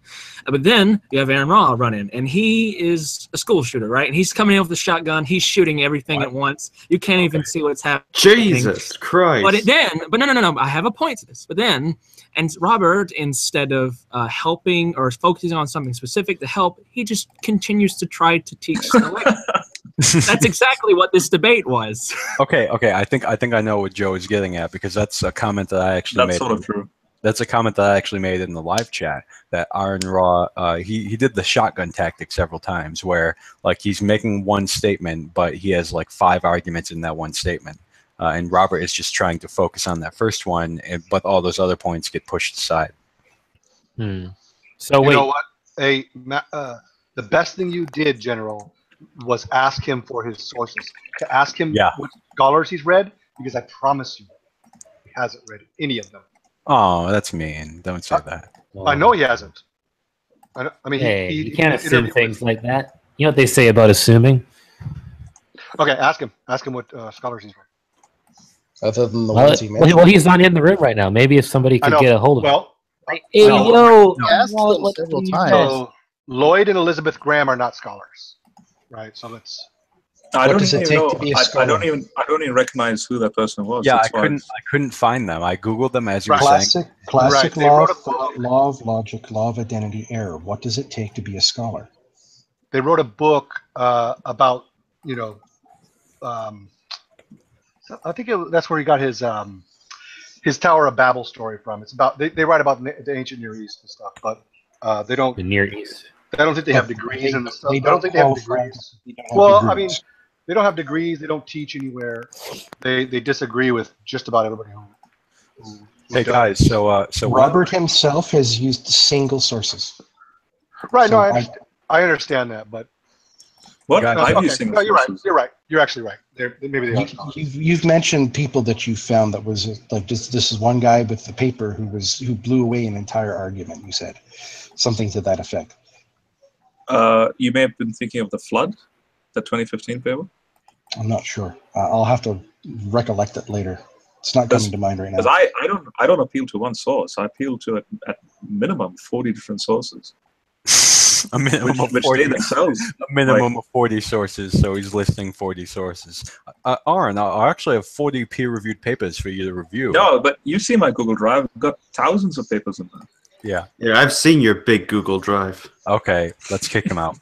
But then you have Aaron Raw run in, and he is a school shooter, right? And he's coming in with a shotgun. He's shooting everything at once. You can't even see what's happening. Jesus Christ. But no, I have a point to this. But then, and Robert, instead of helping or focusing on something specific to help, he just continues to try to teach the lesson. That's exactly what this debate was. Okay. I think I know what Joe is getting at, because that's a comment that I actually made. That's sort of true. That's a comment that I actually made in the live chat, that Aaron Raw, he did the shotgun tactic several times, where like he's making one statement, but he has like 5 arguments in that one statement. And Robert is just trying to focus on that first one, but all those other points get pushed aside. So you know what? The best thing you did, General, was ask him for his sources. To ask him what scholars he's read, because I promise you, he hasn't read any of them. Oh, that's mean. Don't say that. I know he hasn't. I mean, hey, you can't assume things like that. You know what they say about assuming? Okay, ask him. Ask him what scholars he's read. Other than the ones he mentioned. Well, he's not in the room right now. Maybe if somebody could get a hold of him. Well, hey, yo. Several times. So, Lloyd and Elizabeth Graham are not scholars, right? So let's. I don't even recognize who that person was. Yeah, I couldn't find them. I googled them as you were saying. Classic law of logic, law of identity, error. What does it take to be a scholar? They wrote a book about, you know, I think that's where he got his Tower of Babel story from. It's about they write about the ancient Near East and stuff, but they don't. The Near East. I don't think they have degrees in the stuff. I don't think they have degrees. Well, I mean, they don't have degrees. They don't teach anywhere. They disagree with just about everybody who hey guys, so Robert himself has used single sources. Right. So no, I understand that, but what? No, you're right. You're right. You're actually right. Maybe they are. You've mentioned people that you found that was like this is one guy with the paper who blew away an entire argument. You said something to that effect. You may have been thinking of the flood, the 2015 paper. I'm not sure. I'll have to recollect it later. It's not coming to mind right now. Because I don't appeal to one source. I appeal to at minimum 40 different sources. A minimum of 40. A minimum of 40 sources. So he's listing 40 sources. Aaron, I actually have 40 peer-reviewed papers for you to review. No, but you see my Google Drive. I've got thousands of papers in there. Yeah. Yeah, I've seen your big Google Drive. Okay, let's kick him out.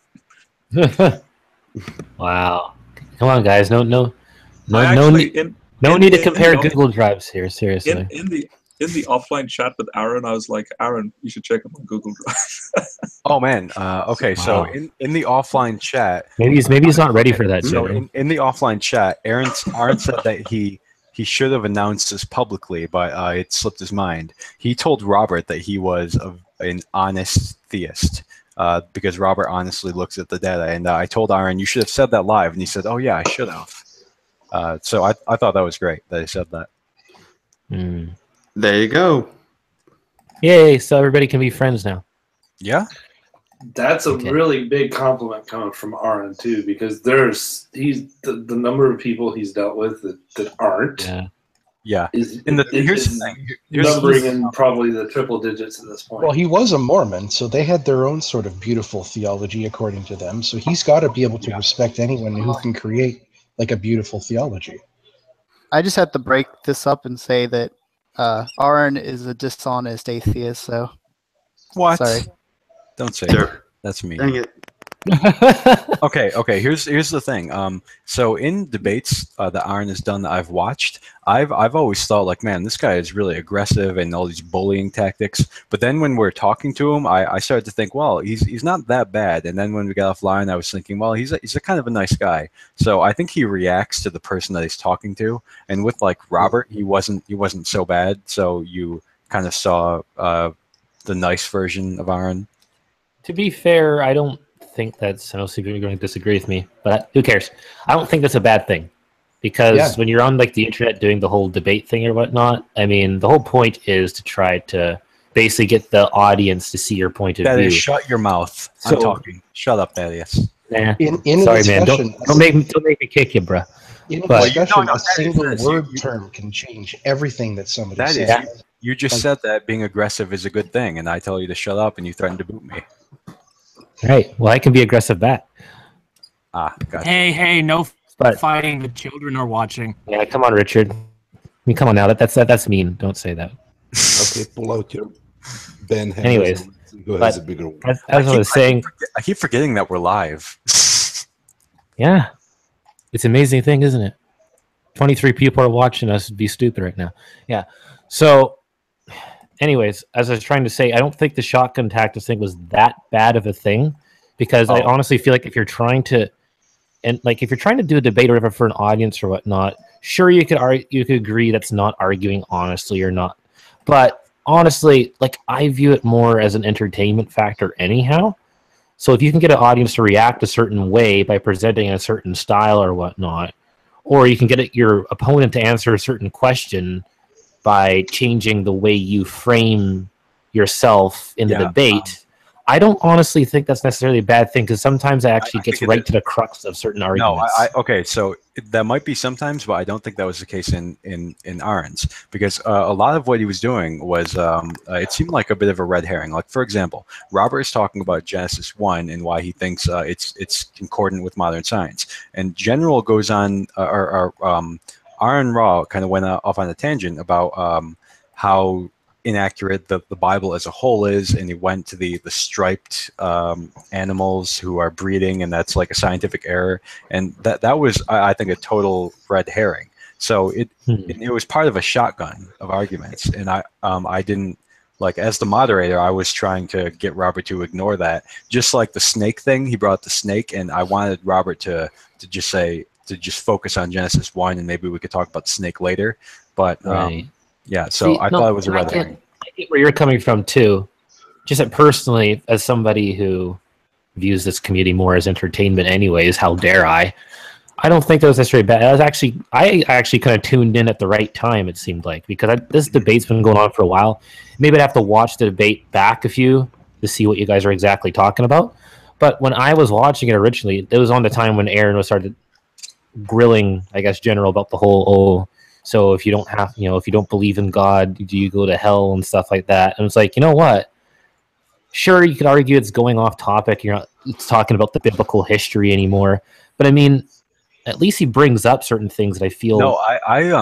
Wow. Come on, guys. No need to compare Google Drives here. Seriously. In the offline chat with Aaron, I was like, Aaron, you should check him on Google Drive. Oh man. Okay. Wow. So in the offline chat, maybe he's not ready for that. So in the offline chat, Aaron said that he should have announced this publicly, but it slipped his mind. He told Robert that he was an honest theist. Because Robert honestly looks at the data, and I told Aaron, you should have said that live, and he said, oh yeah, I should have. So I thought that was great that he said that. There you go. Yay, so everybody can be friends now. Yeah. That's a really big compliment coming from Aaron too, because he's the number of people he's dealt with that aren't. Yeah. Here's the thing. Numbering in probably the triple digits at this point. Well, he was a Mormon, so they had their own sort of beautiful theology according to them. So he's got to be able to respect anyone who can create like a beautiful theology. I just have to break this up and say that Aaron is a dishonest atheist. So what? Sorry. Don't say that. That's me. Dang it. Okay. Here's the thing. So in debates that Aaron has done that I've watched, I've always thought like, man, this guy is really aggressive and all these bullying tactics. But then when we're talking to him, I started to think, well, he's not that bad. And then when we got offline, I was thinking, well, he's a kind of a nice guy. So I think he reacts to the person that he's talking to. And with like Robert, he wasn't so bad. So you kind of saw the nice version of Aaron. To be fair, I don't think that's, I know you're going to disagree with me, but who cares? I don't think that's a bad thing, because when you're on like the internet doing the whole debate thing or whatnot, I mean, the whole point is to try to basically get the audience to see your point of Thaddeus, view. shut your mouth. I'm talking. Shut up, Thaddeus. Nah. Sorry, man. Don't make me kick you, bruh. In a discussion, a single word term can change everything that somebody says. You just said that being aggressive is a good thing, and I tell you to shut up, and you threaten to boot me. Right. Well, I can be aggressive back. Ah, gotcha. Hey, no fighting. The children are watching. Yeah, come on, Richard. I mean, come on now. That's mean. Don't say that. Okay, pull out your Ben. Anyways, who has a bigger one. As I was saying, I keep forgetting that we're live. Yeah, it's an amazing thing, isn't it? 23 people are watching us be stupid right now. Yeah. So, anyways, as I was trying to say, I don't think the shotgun tactics thing was that bad of a thing, because I honestly feel like if you're trying to, if you're trying to do a debate or whatever for an audience or whatnot, sure, you could agree that's not arguing honestly or not. But honestly, like, I view it more as an entertainment factor anyhow. So if you can get an audience to react a certain way by presenting in a certain style or whatnot, or you can get your opponent to answer a certain question by changing the way you frame yourself in the debate, I don't honestly think that's necessarily a bad thing, because sometimes it actually gets right to the crux of certain arguments. No, okay, so that might be sometimes, but I don't think that was the case in Aron's, because a lot of what he was doing was, it seemed like a bit of a red herring. Like, for example, Robert is talking about Genesis 1 and why he thinks it's concordant with modern science. And General goes on, Aron Ra kind of went off on a tangent about how inaccurate the Bible as a whole is, and he went to the striped animals who are breeding, and that's like a scientific error, and that was, I think, a total red herring. So it was part of a shotgun of arguments, and I didn't, like, as the moderator, I was trying to get Robert to ignore that. Just like the snake thing, he brought the snake, and I wanted Robert to just focus on Genesis 1, and maybe we could talk about the snake later, but yeah, so I thought it was a red herring. I get where you're coming from too. Just that personally, as somebody who views this community more as entertainment anyways, how dare I? I don't think that was necessarily bad. I actually kind of tuned in at the right time, it seemed like, because this debate's been going on for a while. Maybe I'd have to watch the debate back a few to see what you guys are exactly talking about. But when I was watching it originally, it was on the time when Aron started grilling, I guess, General about the whole, so if you don't have, if you don't believe in God, do you go to hell and stuff like that? And it's like, you know what? Sure, you could argue it's going off topic. You're not talking about the biblical history anymore. But I mean, at least he brings up certain things that I feel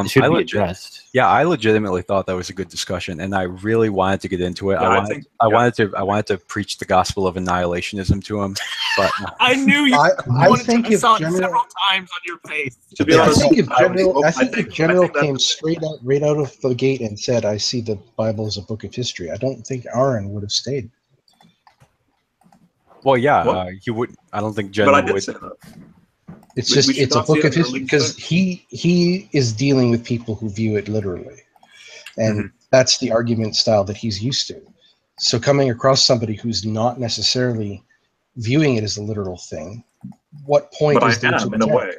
should be addressed. Yeah, I legitimately thought that was a good discussion, and I really wanted to get into it. Yeah, I wanted to preach the gospel of annihilationism to him, but I knew you. I think if saw it General, several times on your face. To be honest, I think if General came right out of the gate and said, "I see the Bible as a book of history," I don't think Aron would have stayed. Well, yeah, he would. I don't think General would. Say that. It's a book of history, because he is dealing with people who view it literally, and that's the argument style that he's used to. So coming across somebody who's not necessarily viewing it as a literal thing, what point is there to in a way?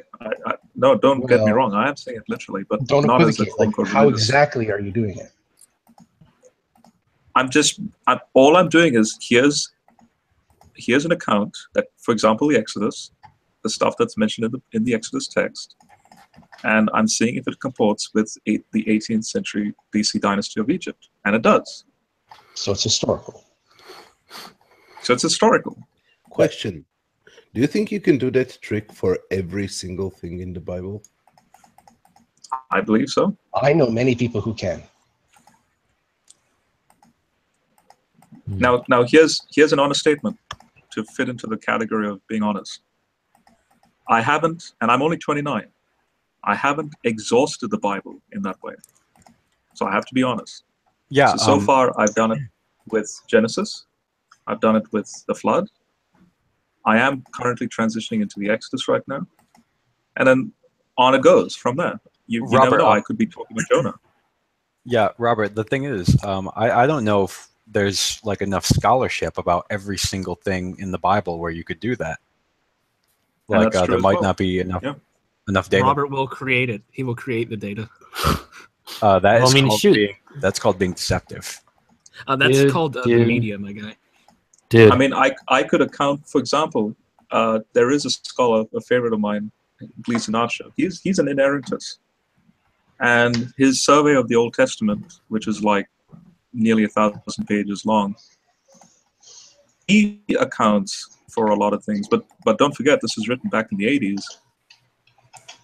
No, don't get me wrong. I am saying it literally, but don't not as a equivocate. How exactly are you doing it? All I'm doing is here's an account that, for example, the Exodus, the stuff that's mentioned in the Exodus text, and I'm seeing if it comports with the 18th century BC dynasty of Egypt, and it does. So it's historical. Question: do you think you can do that trick for every single thing in the Bible? I believe so. I know many people who can. Now here's an honest statement to fit into the category of being honest. I haven't, and I'm only 29, I haven't exhausted the Bible in that way. So I have to be honest. Yeah. So far, I've done it with Genesis. I've done it with the flood. I am currently transitioning into the Exodus right now. And then on it goes from there. You never know. I could be talking about Jonah. Yeah, Robert, the thing is, I don't know if there's like enough scholarship about every single thing in the Bible where you could do that. Like there might not be enough data. Robert will create it. He will create the data. That's called being deceptive. That's called the media, my guy. Dude. I mean, I could account, for example, there is a scholar, a favorite of mine, Gleason Archer. He's an inerrantist. And his survey of the Old Testament, which is like nearly 1,000 pages long. He accounts for a lot of things, but don't forget, this was written back in the 80s.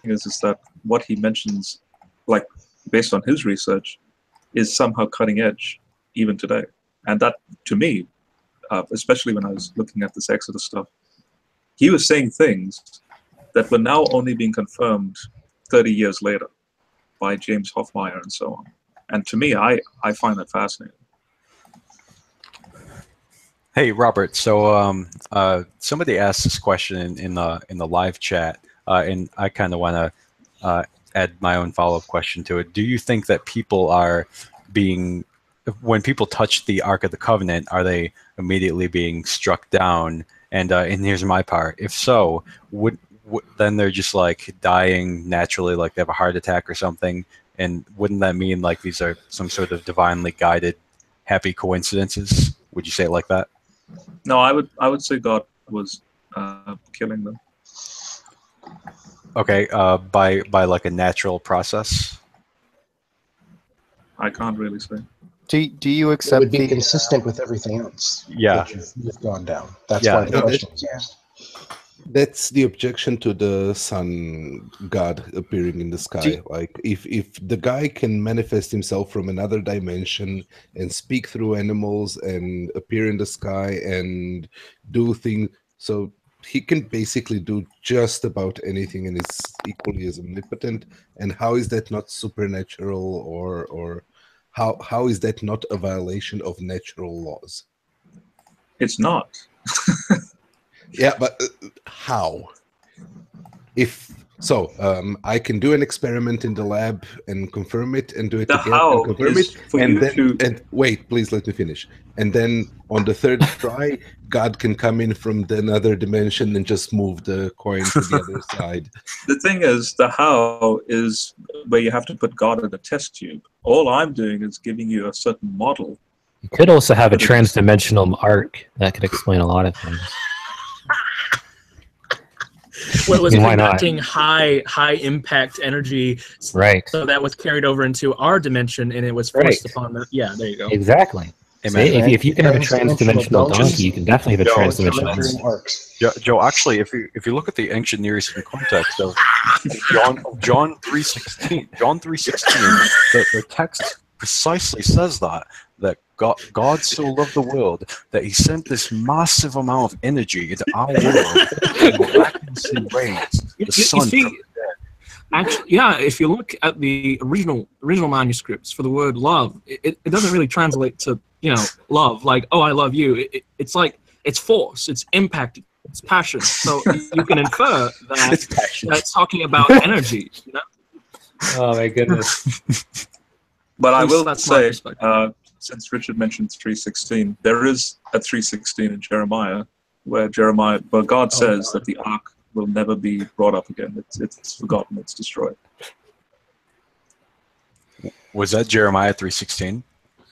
Is that what he mentions, like based on his research, is somehow cutting edge even today. And that, to me, especially when I was looking at this Exodus stuff, he was saying things that were now only being confirmed 30 years later by James Hoffmeyer and so on. And to me, I find that fascinating. Hey, Robert. So somebody asked this question in the live chat, and I kind of want to add my own follow-up question to it. Do you think that people are being, when people touch the Ark of the Covenant, are they immediately being struck down? And here's my part. If so, then they're just like dying naturally, like they have a heart attack or something? And wouldn't that mean like these are some sort of divinely guided happy coincidences? Would you say it like that? No, I would say God was killing them. Okay, by like a natural process. I can't really say. Do you accept? It would be consistent with everything else. Yeah, that you've gone down. That's why the question was asked. That's the objection to the sun god appearing in the sky. Like if the guy can manifest himself from another dimension and speak through animals and appear in the sky and do things, so he can basically do just about anything and is equally as omnipotent. And how is that not supernatural, or how is that not a violation of natural laws? It's not. Yeah, but how? If so, I can do an experiment in the lab and confirm it, and do it again and confirm it, and then and wait, please let me finish. And then on the third try, God can come in from another dimension and just move the coin to the other side. The thing is, the how is where you have to put God in a test tube. All I'm doing is giving you a certain model. You could also have a trans-dimensional arc that could explain a lot of things. Well, it was Why not? conducting high impact energy, right? So that was carried over into our dimension, and it was forced upon the. Yeah, there you go. Exactly. See, if you can have a trans-dimensional donkey, you can definitely have a trans-dimensional. Joe, actually, if you look at the ancient Near Eastern context of John 3:16, the text precisely says that God so loved the world that he sent this massive amount of energy into our world and miraculously raised the sun from the dead. Actually, yeah, if you look at the original manuscripts for the word love, it doesn't really translate to, love, like, oh, I love you. It's like, it's force, it's impact, it's passion. So you can infer that that's talking about energy, Oh my goodness. But I will say, since Richard mentioned 3:16, there is a 3:16 in Jeremiah where God says that the ark will never be brought up again. It's forgotten. It's destroyed. Was that Jeremiah 3:16?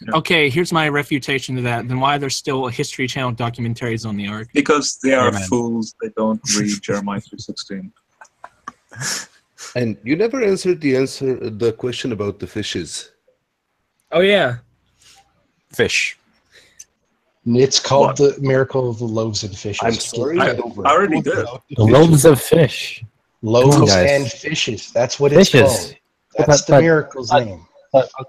Yeah. Okay, here's my refutation to that. Then why are there still History Channel documentaries on the ark? Because they are fools. They don't read Jeremiah 3:16. And you never answered the question about the fishes. Oh yeah. Fish. It's called the miracle of the loaves and fishes. I'm sorry. I already did. The loaves of fish. Loaves and fishes. That's what it's called. That's the miracle's name.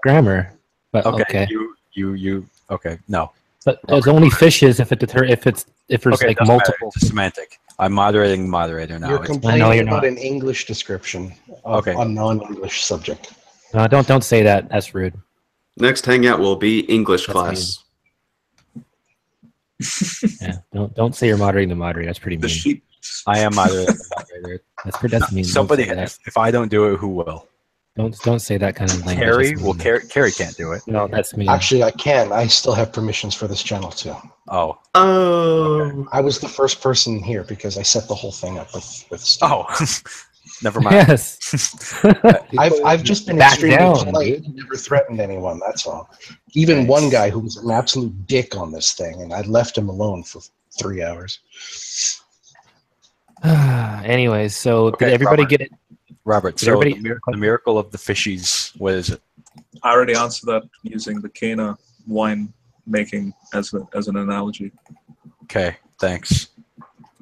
Grammar. But okay. You okay. No. But there's only fishes if there's like multiple. It's semantic. I'm moderating moderator now. You're complaining about an English description of a non-English subject. No, don't say that. That's rude. Next hangout will be English class. Yeah, don't say you're moderating the moderator. That's pretty mean. I am moderating the moderator. That's mean. Somebody, if I don't do it, who will? Don't say that kind of language. Carrie can't do it. No, that's me. Actually, I can. I still have permissions for this channel too. Oh. Oh. I was the first person here because I set the whole thing up with Steve. Oh. Never mind. Yes. I've just been extremely polite and never threatened anyone. That's all. Even one guy who was an absolute dick on this thing, and I left him alone for 3 hours. Anyways, so did everybody get it? Robert, so the miracle of the fishies, what is it? I already answered that using the Cana wine making as an analogy. Okay, thanks.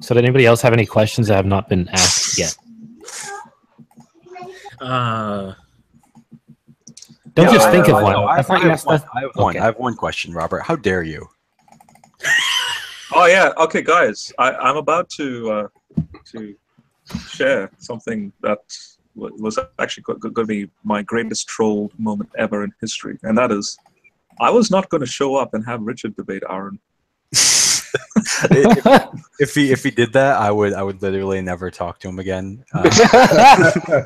So did anybody else have any questions that have not been asked yet? Don't just think of one. I thought you asked us. I have one. I have one question, Robert. How dare you? Oh yeah. Okay, guys. I'm about to share something that was actually going to be my greatest troll moment ever in history, and that is, I was not going to show up and have Richard debate Aaron. If he did that, I would literally never talk to him again.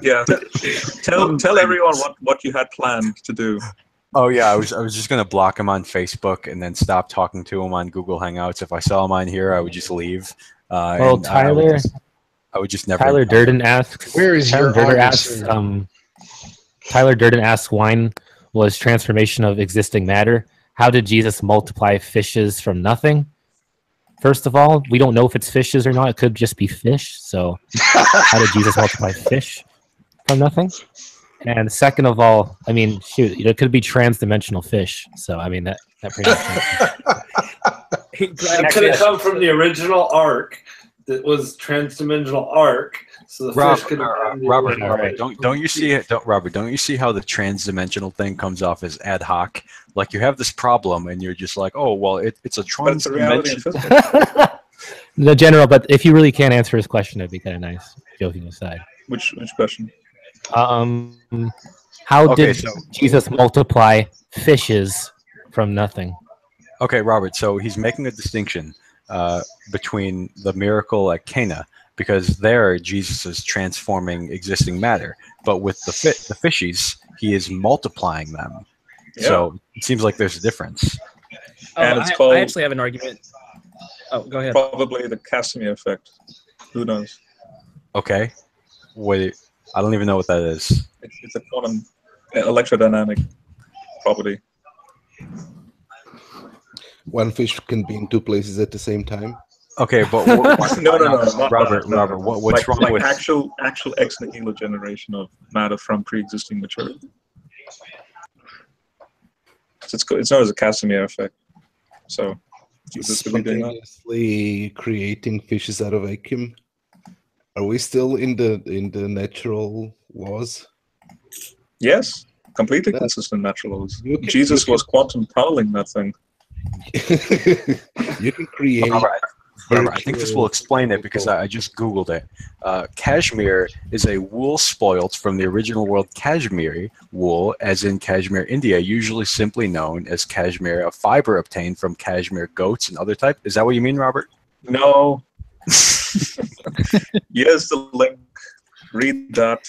Yeah. Tell everyone what you had planned to do. Oh yeah, I was just gonna block him on Facebook and then stop talking to him on Google Hangouts. If I saw him on here, I would just leave. Well, Tyler, I would just never. Tyler Durden asks. Where is Tyler your Durden audience asks, here? Tyler Durden asks, wine was transformation of existing matter. How did Jesus multiply fishes from nothing? First of all, we don't know if it's fishes or not. It could just be fish. So how did Jesus multiply fish from nothing? And second of all, I mean, shoot, it could be trans-dimensional fish. So, I mean, that pretty much... It could have come from the original ark that was trans-dimensional ark. So the fish could have Robert, don't you see it? Robert, don't you see how the trans-dimensional thing comes off as ad hoc? Like you have this problem, and you're just like, oh, well, it's a trans-dimensional. The general, but if you really can't answer his question, it'd be kind of nice. Joking aside. Which question? How did Jesus multiply fishes from nothing? Okay, Robert. So he's making a distinction between the miracle at Cana, because there Jesus is transforming existing matter, but with the fishies, he is multiplying them. Yeah. So it seems like there's a difference. And it's called. I actually have an argument. Oh, go ahead. Probably the Casimir effect. Who knows? Okay. Wait, I don't even know what that is. It's a quantum electrodynamic property. One fish can be in two places at the same time. Okay, but no, Robert, what's wrong with actual ex nihilo generation of matter from pre-existing material? It's known as a Casimir effect. So, spontaneously creating fishes out of vacuum. Are we still in the natural laws? Yes, completely consistent natural laws. Jesus was quantum tunneling that thing. You can create. Robert, I think this will explain it because I just Googled it. Cashmere is a wool spoilt from the original world cashmere wool, as in Kashmir, India, usually simply known as cashmere, a fiber obtained from cashmere goats and other type. Is that what you mean, Robert? No. Here's the link. Read that.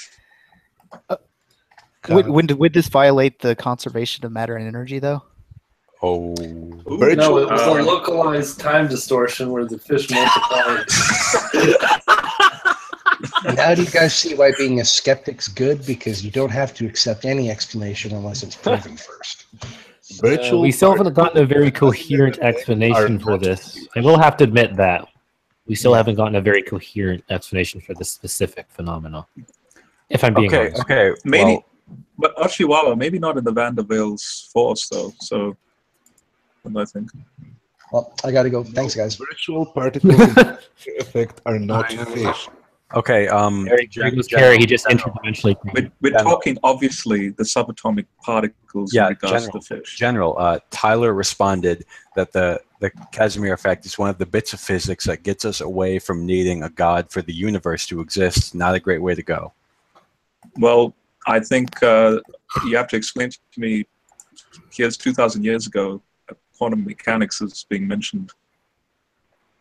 Would this violate the conservation of matter and energy, though? Oh. No, it was a localized time distortion where the fish multiplied. Now do you guys see why being a skeptic's good? Because you don't have to accept any explanation unless it's proven first. We still haven't gotten a very coherent explanation for this. I will have to admit that. We still haven't gotten a very coherent explanation for this specific phenomenon. If I'm being honest. Okay, maybe, but Oshiwawa, maybe not in the Van der Waals force, though. So, what do I think? Well, I gotta go. Thanks, guys. Virtual particles effect are not fish. Okay, Carrie, he just interdimensionally. We're talking, obviously, the subatomic particles in regards to fish. General, Tyler responded that the Casimir effect is one of the bits of physics that gets us away from needing a god for the universe to exist. Not a great way to go. Well, I think you have to explain to me, here's 2,000 years ago, quantum mechanics is being mentioned.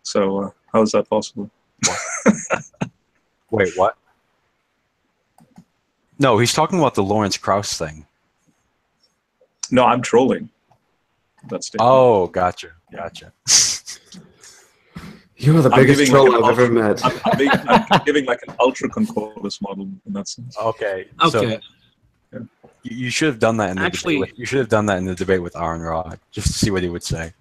So how is that possible? Wait, what? No, he's talking about the Lawrence Krauss thing. No, I'm trolling. That's oh, gotcha. You're the biggest troll I've ever met. I'm giving like an ultra concordance model in that sense. Okay. So, yeah. You should have done that in the debate. You should have done that in the debate with Aaron Raw, just to see what he would say.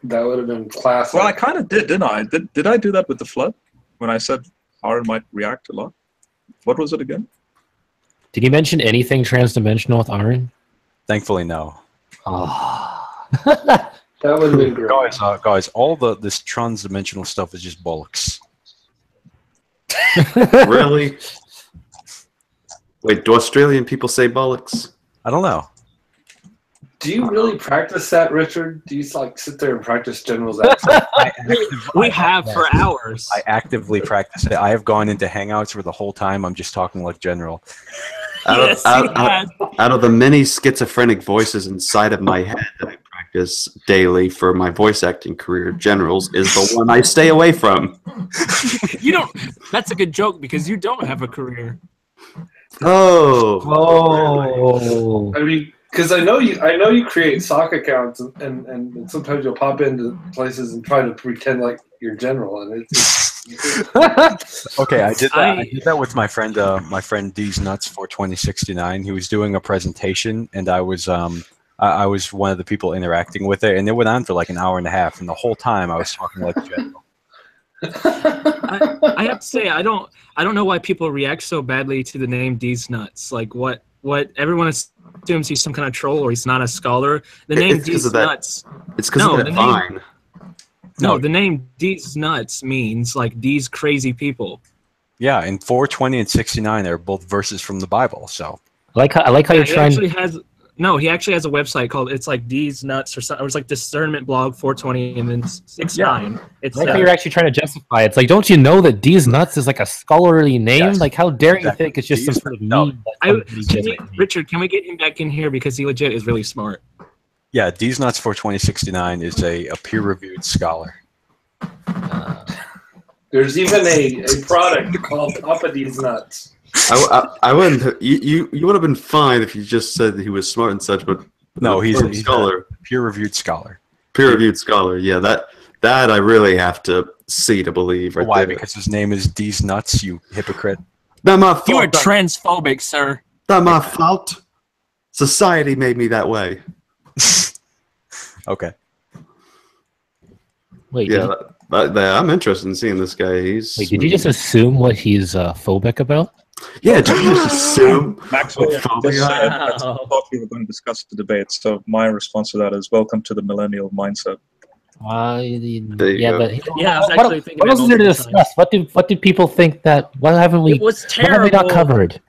That would have been classic. Well, I kind of did, didn't I? Did I do that with the flood when I said Aaron might react a lot? What was it again? Did you mention anything transdimensional with Aaron? Thankfully, no. Oh. That would have been great. Guys, all this trans-dimensional stuff is just bollocks. Really? Wait, do Australian people say bollocks? I don't know. Do you really practice that, Richard? Do you like sit there and practice General's accent? We have for hours. I actively practice it. I have gone into hangouts where the whole time I'm just talking like General. Out of the many schizophrenic voices inside of my head that I practice daily for my voice acting career, General's is the one I stay away from. You don't. That's a good joke because you don't have a career. Oh. I mean, because I know you create sock accounts and sometimes you'll pop into places and try to pretend like you're General, and it's Okay, I did that. I did that with my friend D's Nuts for 2069. He was doing a presentation, and I was one of the people interacting with it, and it went on for like an hour and a half, and the whole time I was talking like General. I have to say, I don't know why people react so badly to the name D's Nuts. Like, what everyone assumes he's some kind of troll or he's not a scholar. The name D's Nuts. It's because of that vine. No, the name D's Nuts means like these crazy people. Yeah, and 420 and 69 are both verses from the Bible. So I like how you're trying. He actually has a website called it's like D's Nuts or something. It was like Discernment Blog 420 and then 69. It's I like how you're actually trying to justify it. It's like, don't you know that D's Nuts is like a scholarly name? Yes, like, how dare you think it's just some sort of meme? Richard, can we get him back in here because he legit is really smart. yeah, D's Nuts for 2069 is a peer-reviewed scholar. There's even a product called Papa D's Nuts. I wouldn't. You would have been fine if you just said that he was smart and such, but no, he's a scholar, peer-reviewed scholar. Peer-reviewed scholar. Yeah, that I really have to see to believe. Right Why? there. Because his name is D's Nuts. You hypocrite. Not my fault. You are transphobic, sir. Not my fault. Society made me that way. Okay. Wait, yeah, I'm interested in seeing this guy. Wait, did you just assume what he's phobic about? Yeah, did you just assume? Maxwell just said I thought we were going to discuss the debate, so my response to that is welcome to the millennial mindset. What what else is there to discuss? What do people think that? What haven't we? It was What have we not terrible. covered?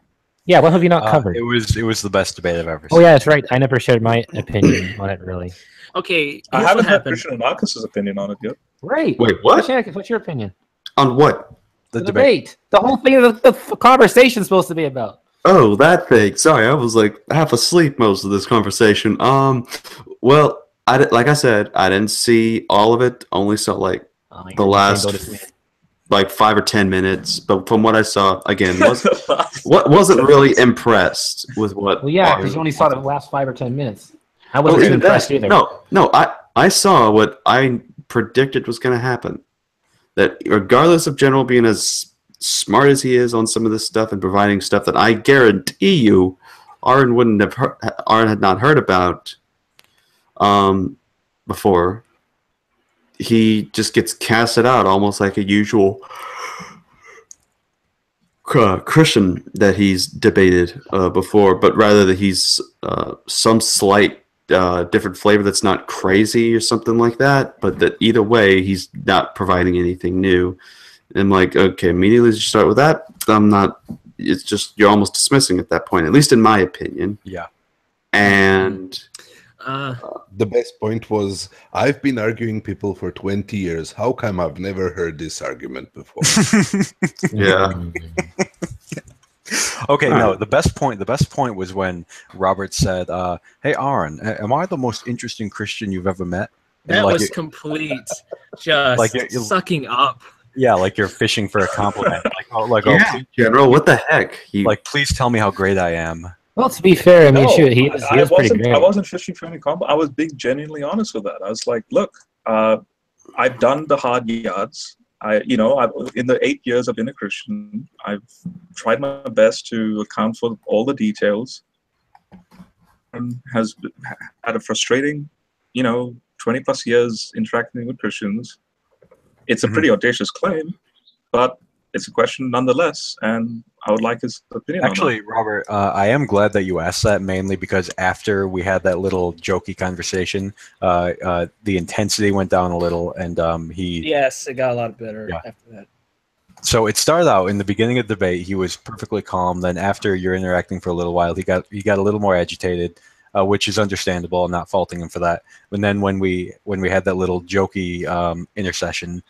Yeah, what have you not covered? It was the best debate I've ever seen. Oh yeah, that's right. I never shared my opinion on it really. Okay, I haven't had Christian and Marcus's opinion on it yet. Right. Wait, what? What's your opinion? On what? The debate. The whole thing the conversation's supposed to be about. Oh, that thing. Sorry, I was like half asleep most of this conversation. Well, like I said, I didn't see all of it. Only saw like the last like 5 or 10 minutes. But from what I saw, again, wasn't really impressed with what. Well, yeah, because you only saw the last 5 or 10 minutes. I wasn't too impressed either. No, I saw what I predicted was going to happen. That regardless of General being as smart as he is on some of this stuff and providing stuff that I guarantee you Aron had not heard about before, he just gets casted out almost like a usual Christian that he's debated before, but rather that he's some slight different flavor that's not crazy or something like that, but that either way he's not providing anything new. And I'm like, okay, immediately you start with that, I'm not. It's just you're almost dismissing at that point, at least in my opinion. Yeah. And the best point was, I've been arguing people for 20 years. How come I've never heard this argument before? Yeah. Okay, no, the best point was when Robert said, hey, Aron, am I the most interesting Christian you've ever met? And that was complete, just like you're sucking up. Yeah, like you're fishing for a compliment. Yeah, General, what the heck? Like, please tell me how great I am. Well, to be fair, I mean, shoot, he was pretty great. I wasn't fishing for any compliment. I was being genuinely honest with that. I was like, look, I've done the hard yards. In the 8 years I've been a Christian, I've tried my best to account for all the details. And has had a frustrating, 20 plus years interacting with Christians. It's a pretty audacious claim, but it's a question nonetheless. And I would like his opinion. Actually, Robert, I am glad that you asked that, mainly because after we had that little jokey conversation, the intensity went down a little, and Yes, it got a lot better after that. So it started out in the beginning of the debate. He was perfectly calm. Then after you're interacting for a little while, he got a little more agitated, which is understandable. I'm not faulting him for that. And then when we had that little jokey intercession,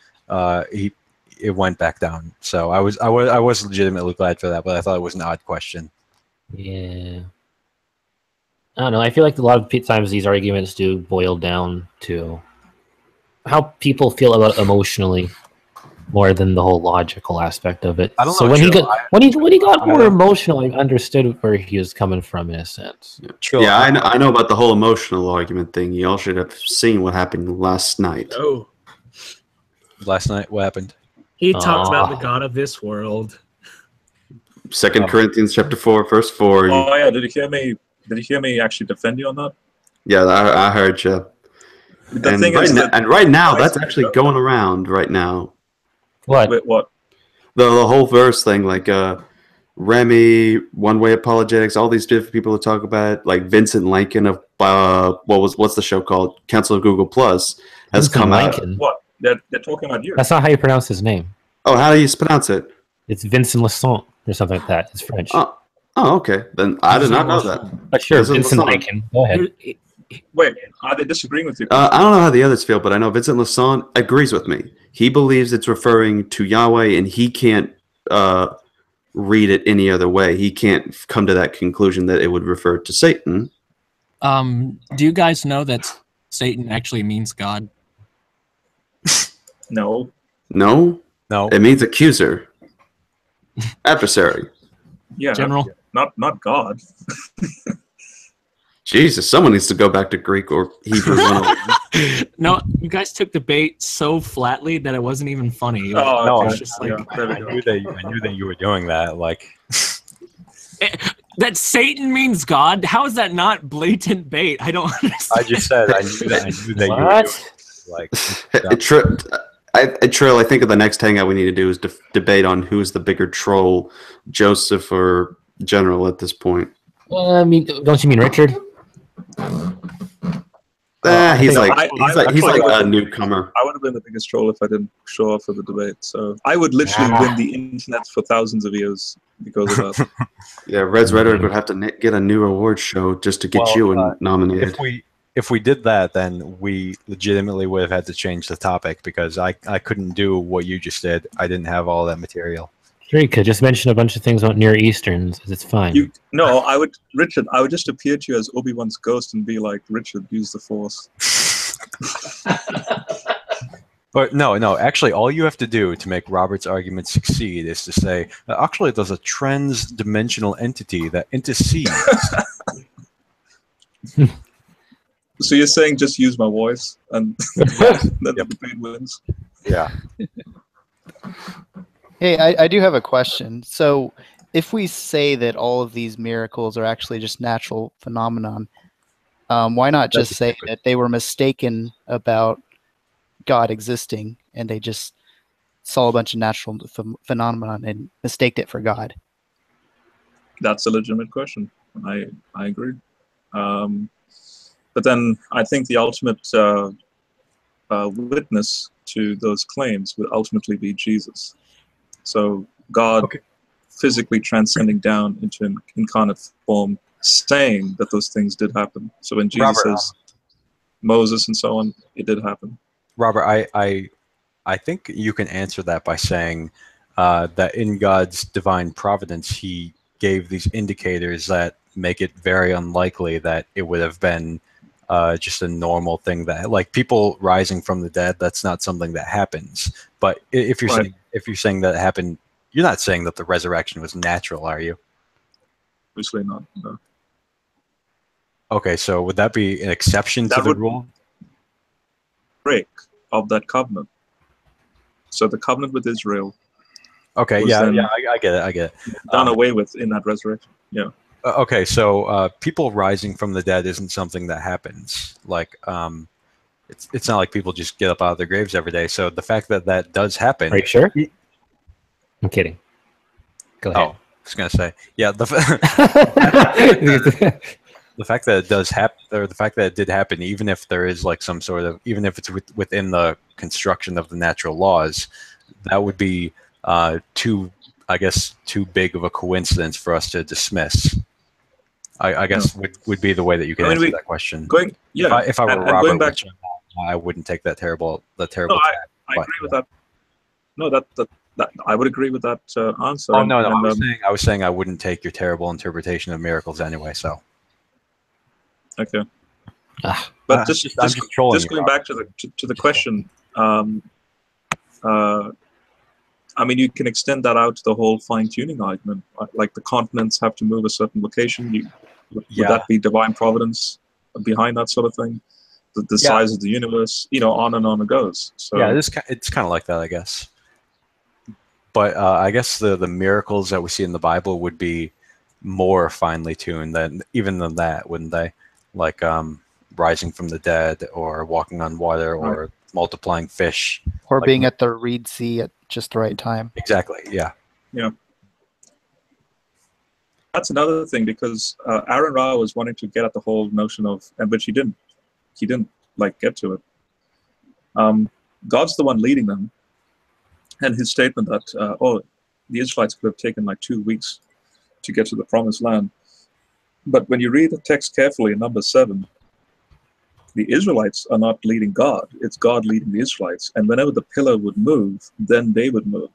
it went back down. So I was legitimately glad for that, but I thought it was an odd question. Yeah. I don't know. I feel like a lot of times these arguments do boil down to how people feel about it emotionally more than the whole logical aspect of it. I don't so know, when he Trill, got when he got more emotional, I understood where he was coming from in a sense. Yeah, I know about the whole emotional argument thing. You all should have seen what happened last night. Oh, last night, what happened? He talked about the God of this world. 2 Corinthians chapter 4, verse 4. Oh yeah, did you hear me? Did you hear me actually defend you on that? Yeah, I heard you. And right now, that's actually going around right now. What? Wait, what? The whole verse thing, like Remy, One Way Apologetics, all these different people to talk about it, like Vincent Lincoln of what's the show called? Council of Google Plus has come out. What? They're talking about you. That's not how you pronounce his name. Oh, how do you pronounce it? It's Vincent Lasson or something like that. It's French. Oh, okay. Then I did not know that. But sure, Vincent Lincoln. Go ahead. Wait, are they disagreeing with you? I don't know how the others feel, but I know Vincent Lasson agrees with me. He believes it's referring to Yahweh, and he can't read it any other way. He can't come to that conclusion that it would refer to Satan. Do you guys know that Satan actually means God? No. No? No. It means accuser. Adversary. Yeah. General. Not God. Jesus, someone needs to go back to Greek or Hebrew 101. No, you guys took the bait so flatly that it wasn't even funny. Oh, no, It's just like, I knew that you were doing that. Like that Satan means God. How is that not blatant bait? I don't understand. I just said I knew that you were doing it. Like Trill, I think the next hangout we need to do is debate on who's the bigger troll, Joseph or General at this point. I mean, don't you mean Richard? He's like a newcomer. I would have been the biggest troll if I didn't show up for the debate. So I would literally win the internet for thousands of years because of that. Yeah, Red's Rhetoric would have to get a new award show just to get you nominated. If we did that, then we legitimately would have had to change the topic because I couldn't do what you just did. I didn't have all that material. Sure, you could just mention a bunch of things about Near Easterns. It's fine. Richard, I would just appear to you as Obi-Wan's ghost and be like, Richard, use the Force. But no. Actually, all you have to do to make Robert's argument succeed is to say, actually, there's a trans-dimensional entity that intercedes. So you're saying just use my voice and then the debate wins? Yeah. Hey, I do have a question. So if we say that all of these miracles are actually just natural phenomenon, why not just say that they were mistaken about God existing and they just saw a bunch of natural phenomenon and mistaked it for God? That's a legitimate question. I agree. But then I think the ultimate witness to those claims would ultimately be Jesus. So God physically transcending down into an incarnate form, saying that those things did happen. So when Jesus says Moses and so on, it did happen. Robert, I think you can answer that by saying that in God's divine providence, he gave these indicators that make it very unlikely that it would have been just a normal thing that, like, people rising from the dead, that's not something that happens. But if you're saying that it happened, you're not saying that the resurrection was natural, are you? Obviously not. No. Okay, so would that be an exception to the rule? Break of that covenant. So the covenant with Israel. Okay, I get it. Done away with in that resurrection. Yeah. Okay, so people rising from the dead isn't something that happens. Like, it's not like people just get up out of their graves every day. So the fact that that does happen. Are you sure? I'm kidding. Go ahead. was gonna say, yeah, the fact that it does happen, or the fact that it did happen, even if there is like some sort of, even if it's within the construction of the natural laws, that would be too big of a coincidence for us to dismiss. I guess would be the way that you can answer that question. If I were Robert, going back, I wouldn't take that terrible. No, I agree with that. No, that I would agree with that answer. Oh no, I was saying I wouldn't take your terrible interpretation of miracles anyway. So. Okay. But just going back to the question, I mean, you can extend that out to the whole fine-tuning argument. Like the continents have to move a certain location. Would that be divine providence behind that sort of thing? The size of the universe, on and on it goes. So yeah, it's kind of like that, I guess. But I guess the miracles that we see in the Bible would be more finely tuned than that, wouldn't they? Like rising from the dead, or walking on water, or multiplying fish, or being at the Reed Sea at just the right time. Exactly. Yeah. Yeah. That's another thing, because Aron Ra was wanting to get at the whole notion of, but he didn't like get to it. God's the one leading them, and his statement that the Israelites could have taken like 2 weeks to get to the promised land. But when you read the text carefully in Numbers 7, the Israelites are not leading God. It's God leading the Israelites. And whenever the pillar would move, then they would move.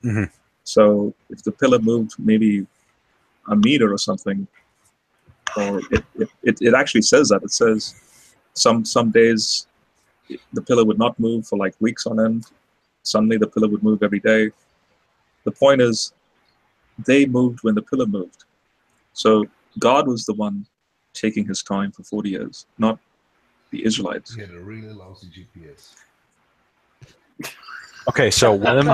Mm-hmm. So if the pillar moved maybe a meter or something, or it actually says that. It says some days the pillar would not move for like weeks on end. Suddenly the pillar would move every day. The point is, they moved when the pillar moved. So God was the one taking his time for 40 years, not the Israelites. He had a really lousy GPS. Okay, so one of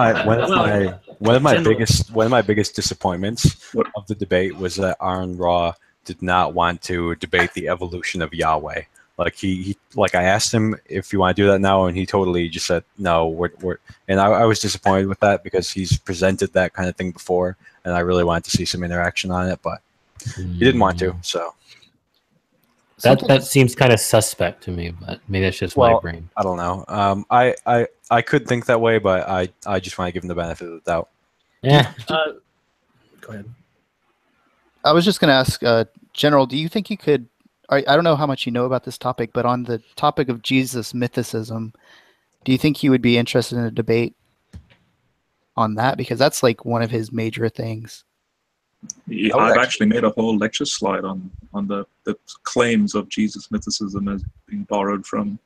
my biggest disappointments of the debate was that Aron Ra did not want to debate the evolution of Yahweh. Like I asked him if you want to do that now, and he totally just said no. And I was disappointed with that, because he's presented that kind of thing before, and I really wanted to see some interaction on it, but he didn't want to. So that seems kind of suspect to me, but maybe that's just my brain. I don't know. I could think that way, but I just want to give him the benefit of the doubt. Yeah. Go ahead. I was just going to ask, General, do you think you could? I don't know how much you know about this topic, but on the topic of Jesus mythicism, do you think you would be interested in a debate on that? Because that's like one of his major things. Yeah, I've actually made a whole lecture slide on the claims of Jesus mythicism as being borrowed from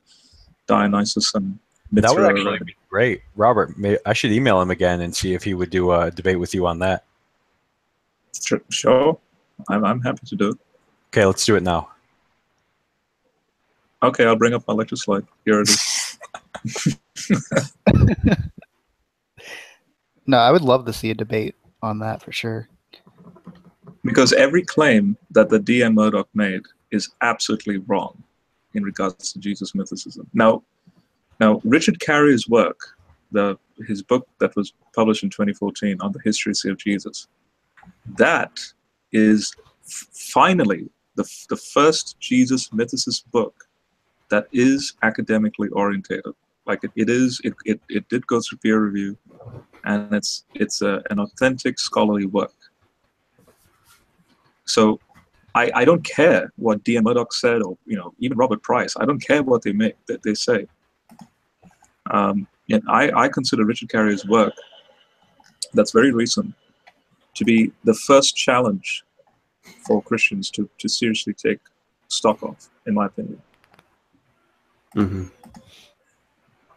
Dionysus and Mithra. That would actually be great. Robert, I should email him again and see if he would do a debate with you on that. Sure. I'm happy to do it. Okay, let's do it now. Okay, I'll bring up my lecture slide. Here it is. No, I would love to see a debate on that for sure. Because every claim that the D.M. Murdoch made is absolutely wrong in regards to Jesus mythicism. Now, Richard Carrier's work, his book that was published in 2014 on the historicity of Jesus, that is finally the first Jesus mythicist book that is academically orientated. Like it did go through peer review, and it's an authentic scholarly work. So I don't care what D.M. Murdoch said, or even Robert Price. I don't care what they say. And I consider Richard Carrier's work, that's very recent, to be the first challenge for Christians to seriously take stock of, in my opinion. Mm-hmm.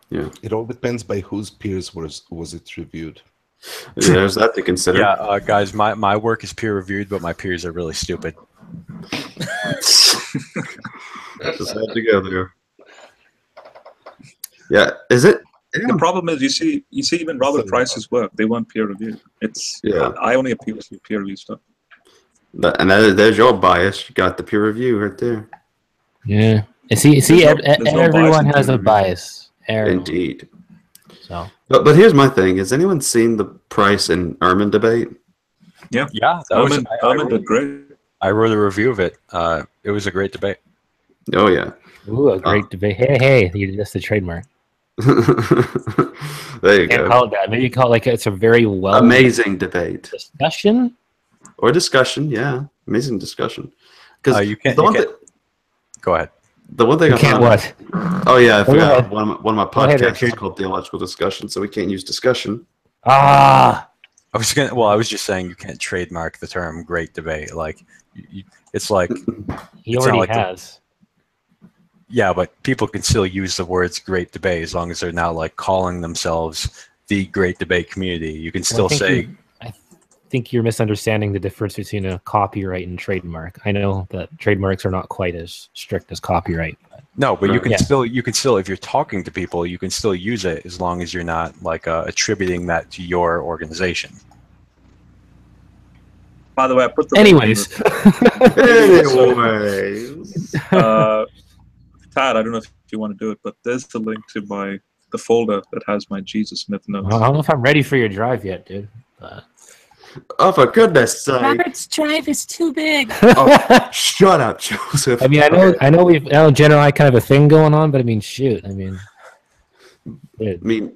Yeah. It all depends by whose peers was it reviewed. Yeah, there's that to consider. Yeah, guys, my work is peer reviewed, but my peers are really stupid. Just have to go there. Yeah, is it? The problem is, you see even Robert Price's work, they weren't peer reviewed. I only appeal to peer reviewed stuff. And there's your bias. You got the peer review right there. Yeah. See, everyone has a bias. Indeed. So, but here's my thing: has anyone seen the Price and Ehrman debate? Yeah, yeah. Herman did great. I wrote a review of it. It was a great debate. Oh yeah. Ooh, a great debate. Hey, you just a trademark. There you Can't go. call it that. Maybe you call it like it's a very Amazing debate. discussion. Or discussion, yeah. Amazing discussion. Because you can't. Go ahead. The one thing You can't what? Oh yeah, I Go forgot. ahead. One of my Go ahead, podcasts is Richard. called Theological Discussion, so we can't use discussion. Ah. I was just saying you can't trademark the term "great debate." Like, it's like He already has. Yeah, but people can still use the words "great debate" as long as they're not like calling themselves the great debate community. You can still say. I think you're misunderstanding the difference between a copyright and trademark. I know that trademarks are not quite as strict as copyright. No, but you can still, if you're talking to people, you can still use it as long as you're not like attributing that to your organization. By the way, I put the Anyways. Tad, I don't know if you want to do it, but there's the link to the folder that has my Jesus myth notes. I don't know if I'm ready for your drive yet, dude. Oh, for goodness sake. Robert's drive is too big. Oh, shut up, Joseph. I mean, I know General, I kind of have a thing going on, but I mean, shoot. I mean, dude.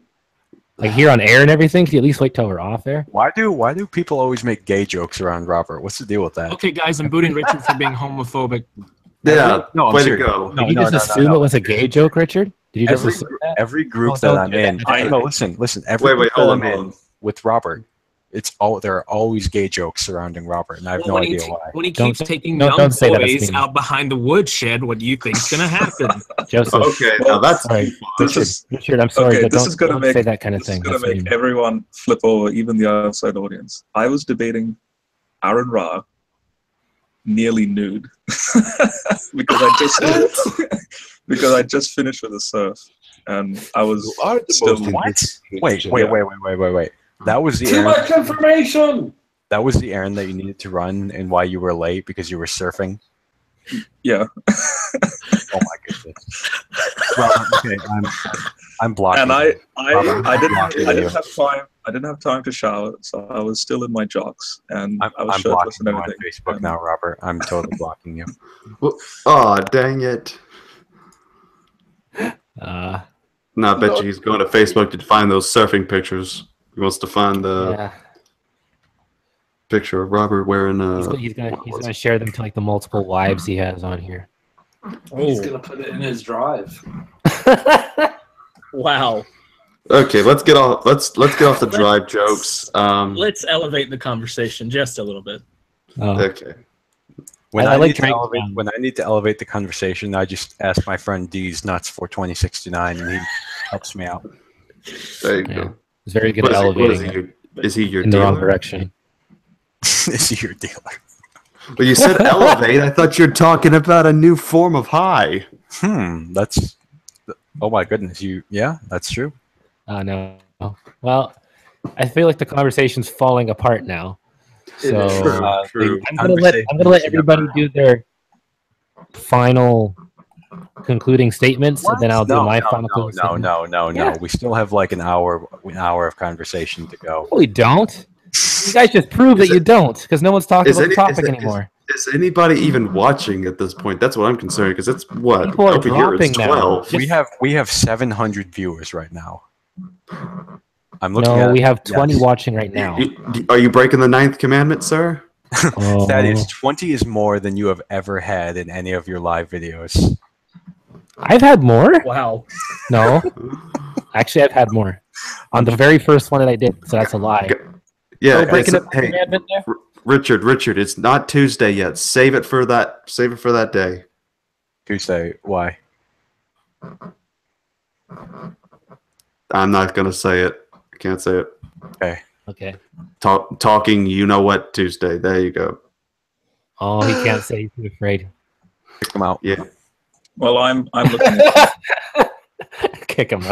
Like here on air and everything, can you at least wait till we're off air? Why do people always make gay jokes around Robert? What's the deal with that? Okay, guys, I'm booting Richard for being homophobic. Yeah, no, I'm way to serious. go. Did you just assume it was a gay joke, Richard? Did you just assume that? Every group that I'm in, listen. Every group that I'm in with Robert, there are always gay jokes surrounding Robert, and I have no idea why. When he keeps taking young boys out behind the woodshed, what do you think's gonna happen? Joseph. Okay, now that's Richard, I'm sorry, Okay, but this is don't gonna make say that kind of thing. This is gonna make everyone flip over, even the outside audience. I was debating Aron Ra nearly nude because I just finished with the surf, and I was still. Wait. That was the Too errand. much information. That was the errand that you needed to run, and why you were late because you were surfing. Yeah. Oh my goodness. Well, okay, I'm blocking. And I didn't you. have time. I didn't have time to shower, so I was still in my jocks, and I was I'm shirtless blocking and you on everything. Facebook now, Robert. I'm totally blocking you. Oh, dang it. No, I bet you he's going to Facebook to find those surfing pictures. He wants to find the picture of Robert wearing He's gonna share them to like the multiple wives he has on here. He's gonna put it in his drive. Wow. Okay, let's get off the drive jokes. Let's elevate the conversation just a little bit. Okay. When I need to elevate the conversation, I just ask my friend D's nuts for 2069, and he helps me out. There you go. It's very good at elevating. Is he your in the wrong dealer? direction? Is he your dealer? Well, you said elevate. I thought you were talking about a new form of high. That's. Oh my goodness! Yeah, that's true. No. Well, I feel like the conversation's falling apart now. So True. I'm gonna let everybody do their final concluding statements, and then I'll do my final. No. We still have like an hour of conversation to go. No, we don't. You guys just prove that you don't, because no one's talking about the topic anymore. Is anybody even watching at this point? That's what I'm concerned, because it's what People are over here it's dropping now. 12. We have 700 viewers right now. I'm looking No, at we have 20 watching right now. Are you breaking the 9th commandment, sir? Thaddeus, 20 is more than you have ever had in any of your live videos. I've had more. Wow. No, actually, I've had more on the very first one that I did. So that's a lie. Yeah, breaking up the hey, commandment there? Richard, it's not Tuesday yet. Save it for that day. Tuesday, why? I'm not gonna say it. I can't say it. Okay. Talking, you know what? Tuesday. There you go. Oh, he can't say. He's too afraid. Kick him out. Yeah. Well, I'm looking at Kick him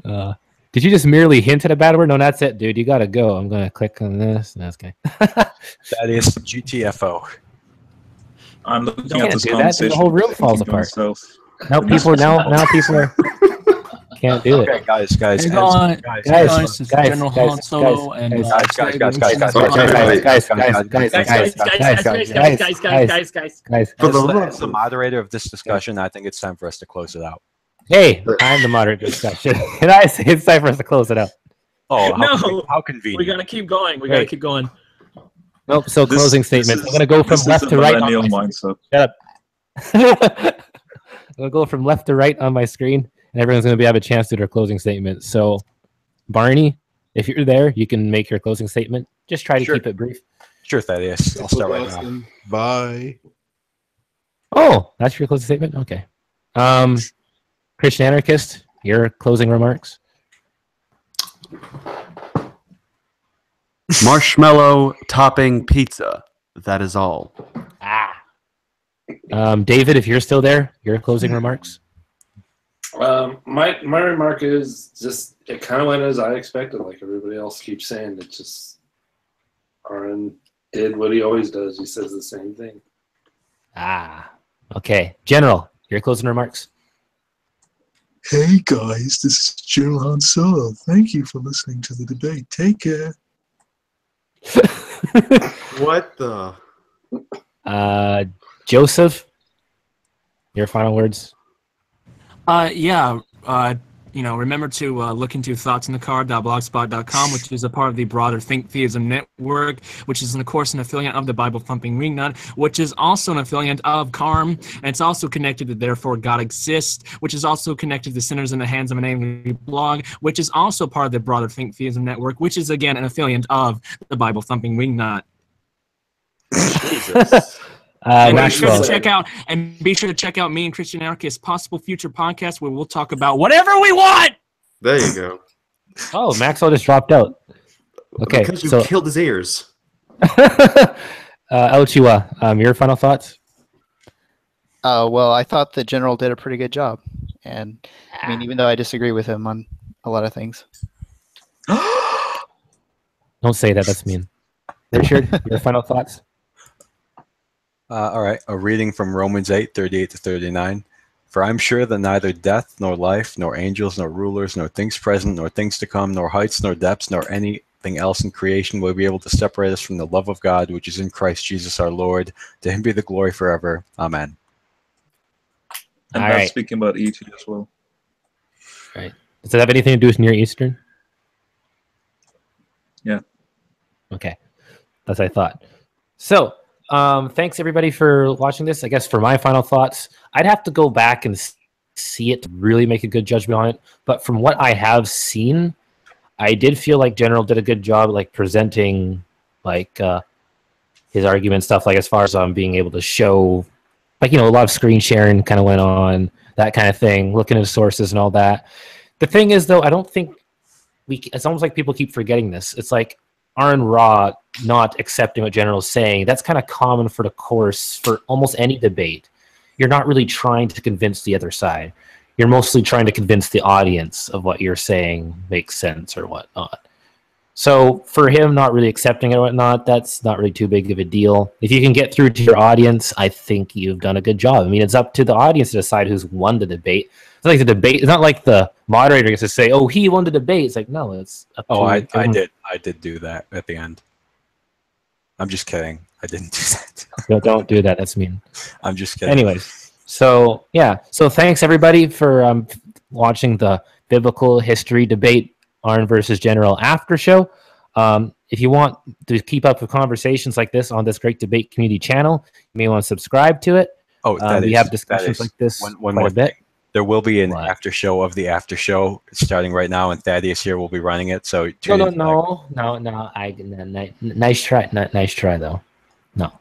out. Did you just merely hint at a bad word? No, that's it, dude. You gotta go. I'm gonna click on this. No, that's okay. That is GTFO. I'm looking You at can't this do that. conversation. The whole room falls thinking to apart. myself, Now people are. Can't do it. Okay, guys. Hey guys, it's General Han Solo and guys, For the moderator of this discussion, I think it's time for us to close it out. Hey, I'm the moderator of discussion. Can I say it's time for us to close it out? Oh, No. how convenient. We gotta keep going. We gotta keep going. Nope. So closing statements. I'm gonna go from left to right. Mindset. Shut up. I'm gonna go from left to right on my screen, and everyone's gonna have a chance to do their closing statement. So, Barney, if you're there, you can make your closing statement. Just try to keep it brief. Sure, Thaddeus. I'll start right now. Bye. Oh, that's your closing statement? Okay. Christian Anarchist, your closing remarks? Marshmallow topping pizza. That is all. David, if you're still there, your closing remarks? My remark is just it kind of went as I expected. Like everybody else keeps saying, it just Aron did what he always does. He says the same thing. Okay. General, your closing remarks? Hey guys, this is General Han Solo. Thank you for listening to the debate. Take care. What the? Joseph, your final words? Remember to look into thoughtsinthecar.blogspot.com, which is a part of the broader Think Theism Network, which is, of course, an affiliate of the Bible Thumping Wingnut, which is also an affiliate of CARM, and it's also connected to Therefore God Exists, which is also connected to Sinners in the Hands of an Angry Blog, which is also part of the broader Think Theism Network, which is, again, an affiliate of the Bible Thumping Wingnut. Jesus. And be sure to check out me and Christian Anarchist's possible future podcast where we'll talk about whatever we want. There you go. Oh, Maxwell just dropped out. Okay, because you killed his ears. El Chihuahua, your final thoughts? Well, I thought the general did a pretty good job, and I mean, even though I disagree with him on a lot of things. Don't say that. That's mean. Richard, your final thoughts? All right, a reading from Romans 8:38-39. For I'm sure that neither death, nor life, nor angels, nor rulers, nor things present, nor things to come, nor heights, nor depths, nor anything else in creation will be able to separate us from the love of God, which is in Christ Jesus our Lord. To him be the glory forever. Amen. And All that's right. speaking about ET as well. Right. Does it have anything to do with Near Eastern? Yeah. Okay. That's what I thought. So, thanks everybody for watching this. I guess for my final thoughts, I'd have to go back and see it to really make a good judgment on it. But from what I have seen, I did feel like General did a good job, like presenting, like his argument stuff, like as far as being able to show, like a lot of screen sharing kind of went on, that kind of thing, looking at sources and all that. The thing is, though, I don't think it's almost like people keep forgetting this. It's like Aron Ra not accepting what General's saying. That's kind of common for the course for almost any debate. You're not really trying to convince the other side. You're mostly trying to convince the audience of what you're saying makes sense or whatnot. So for him not really accepting it or whatnot, that's not really too big of a deal. If you can get through to your audience, I think you've done a good job. I mean, it's up to the audience to decide who's won the debate. It's like the debate. It's not like the moderator gets to say, "Oh, he won the debate." It's like, no, it's up to I did do that at the end. I'm just kidding. I didn't do that. No, don't do that. That's mean. I'm just kidding. Anyways, so yeah. So thanks everybody for watching the Biblical History Debate Aron versus General After Show. If you want to keep up with conversations like this on this great debate community channel, you may want to subscribe to it. Oh, we have discussions like this one quite more a bit. thing. There will be an after show of the after show starting right now, and Thaddeus here will be running it. So No. Nice try. Nice try though. No,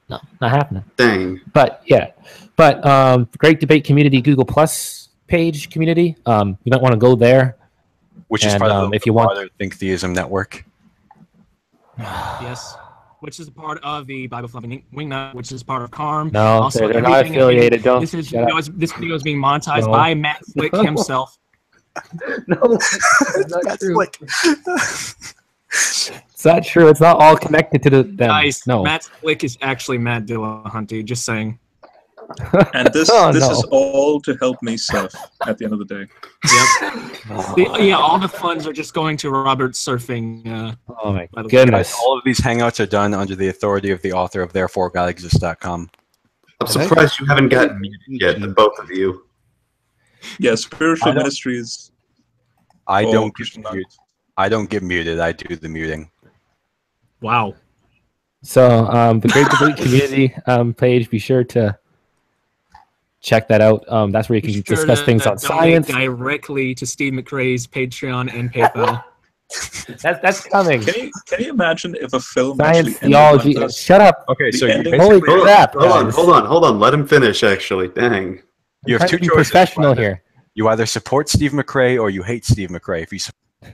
not happening. Dang. But yeah, great debate community Google Plus page community. You might want to go there. Which is part of the broader Think Theism Network. Yes. Which is a part of the Bible Thumping Wingnut, which is part of CARM. No, also, they're not affiliated. Don't. This video is being monetized by Matt Flick himself. No, that's true. It's not true. It's not all connected to them. Guys, no. Matt Flick is actually Matt Dillahunty. Just saying. And this Oh, this no. is all to help me surf at the end of the day. Yeah, all the funds are just going to Robert's surfing. Oh my Guys, goodness. all of these hangouts are done under the authority of the author of ThereforeGodExists.com. I'm surprised you haven't gotten muted yet, the both of you. Yeah, spiritual ministries. I for don't Christian get muted. I don't get muted. I do the muting. Wow. So the Great Debate Community page, be sure to check that out. That's where you can discuss things on donate science. directly to Steve McRae's Patreon and PayPal. That's coming. Can you imagine if a film Science, actually theology. ended like this? Shut up. Okay, so you Holy basically crap, Hold on. Let him finish, actually. Dang. you I'm have trying two to be choices. professional here. You either support Steve McRae or you hate Steve McRae. If you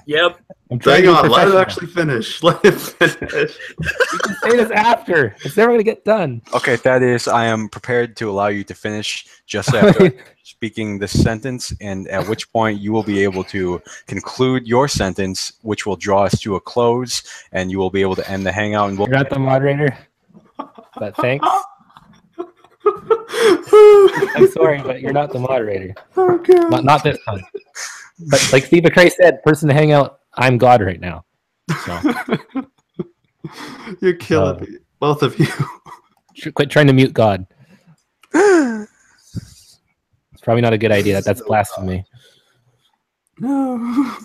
Yep. I'm trying Hang to be on, let him professional. actually finish. Let him finish. You can say this after. It's never gonna get done. Okay, Thaddeus, I am prepared to allow you to finish just after speaking this sentence, and at which point you will be able to conclude your sentence, which will draw us to a close, and you will be able to end the hangout. And we'll You're not the moderator. But thanks. I'm sorry, but you're not the moderator. Oh, God. Not this time. But like Steve McRae said, person to hang out, I'm God right now. So You're killing me. Both of you. quit trying to mute God. It's probably not a good idea. That's blasphemy. No.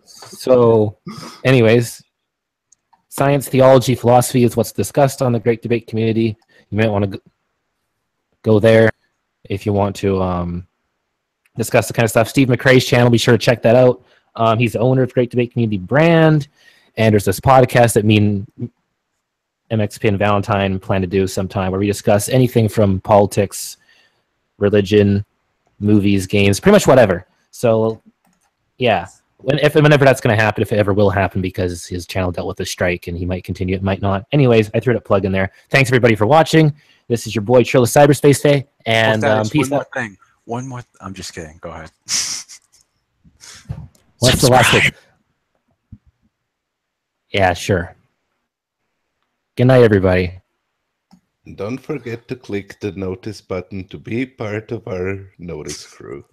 So, anyways, science, theology, philosophy is what's discussed on the Great Debate Community. You might want to go there if you want to discuss the kind of stuff. Steve McRae's channel, be sure to check that out. He's the owner of Great Debate Community brand, and there's this podcast that me and MXP and Valentine plan to do sometime where we discuss anything from politics, religion, movies, games, pretty much whatever. So, yeah, whenever that's going to happen, if it ever will happen, because his channel dealt with a strike and he might continue, it might not. Anyways, I threw it a plug in there. Thanks everybody for watching. This is your boy Trill The Cyberspace Fay, and peace out. One more. I'm just kidding. Go ahead. What's the last thing? Yeah, sure. Good night, everybody. Don't forget to click the notice button to be part of our notice crew.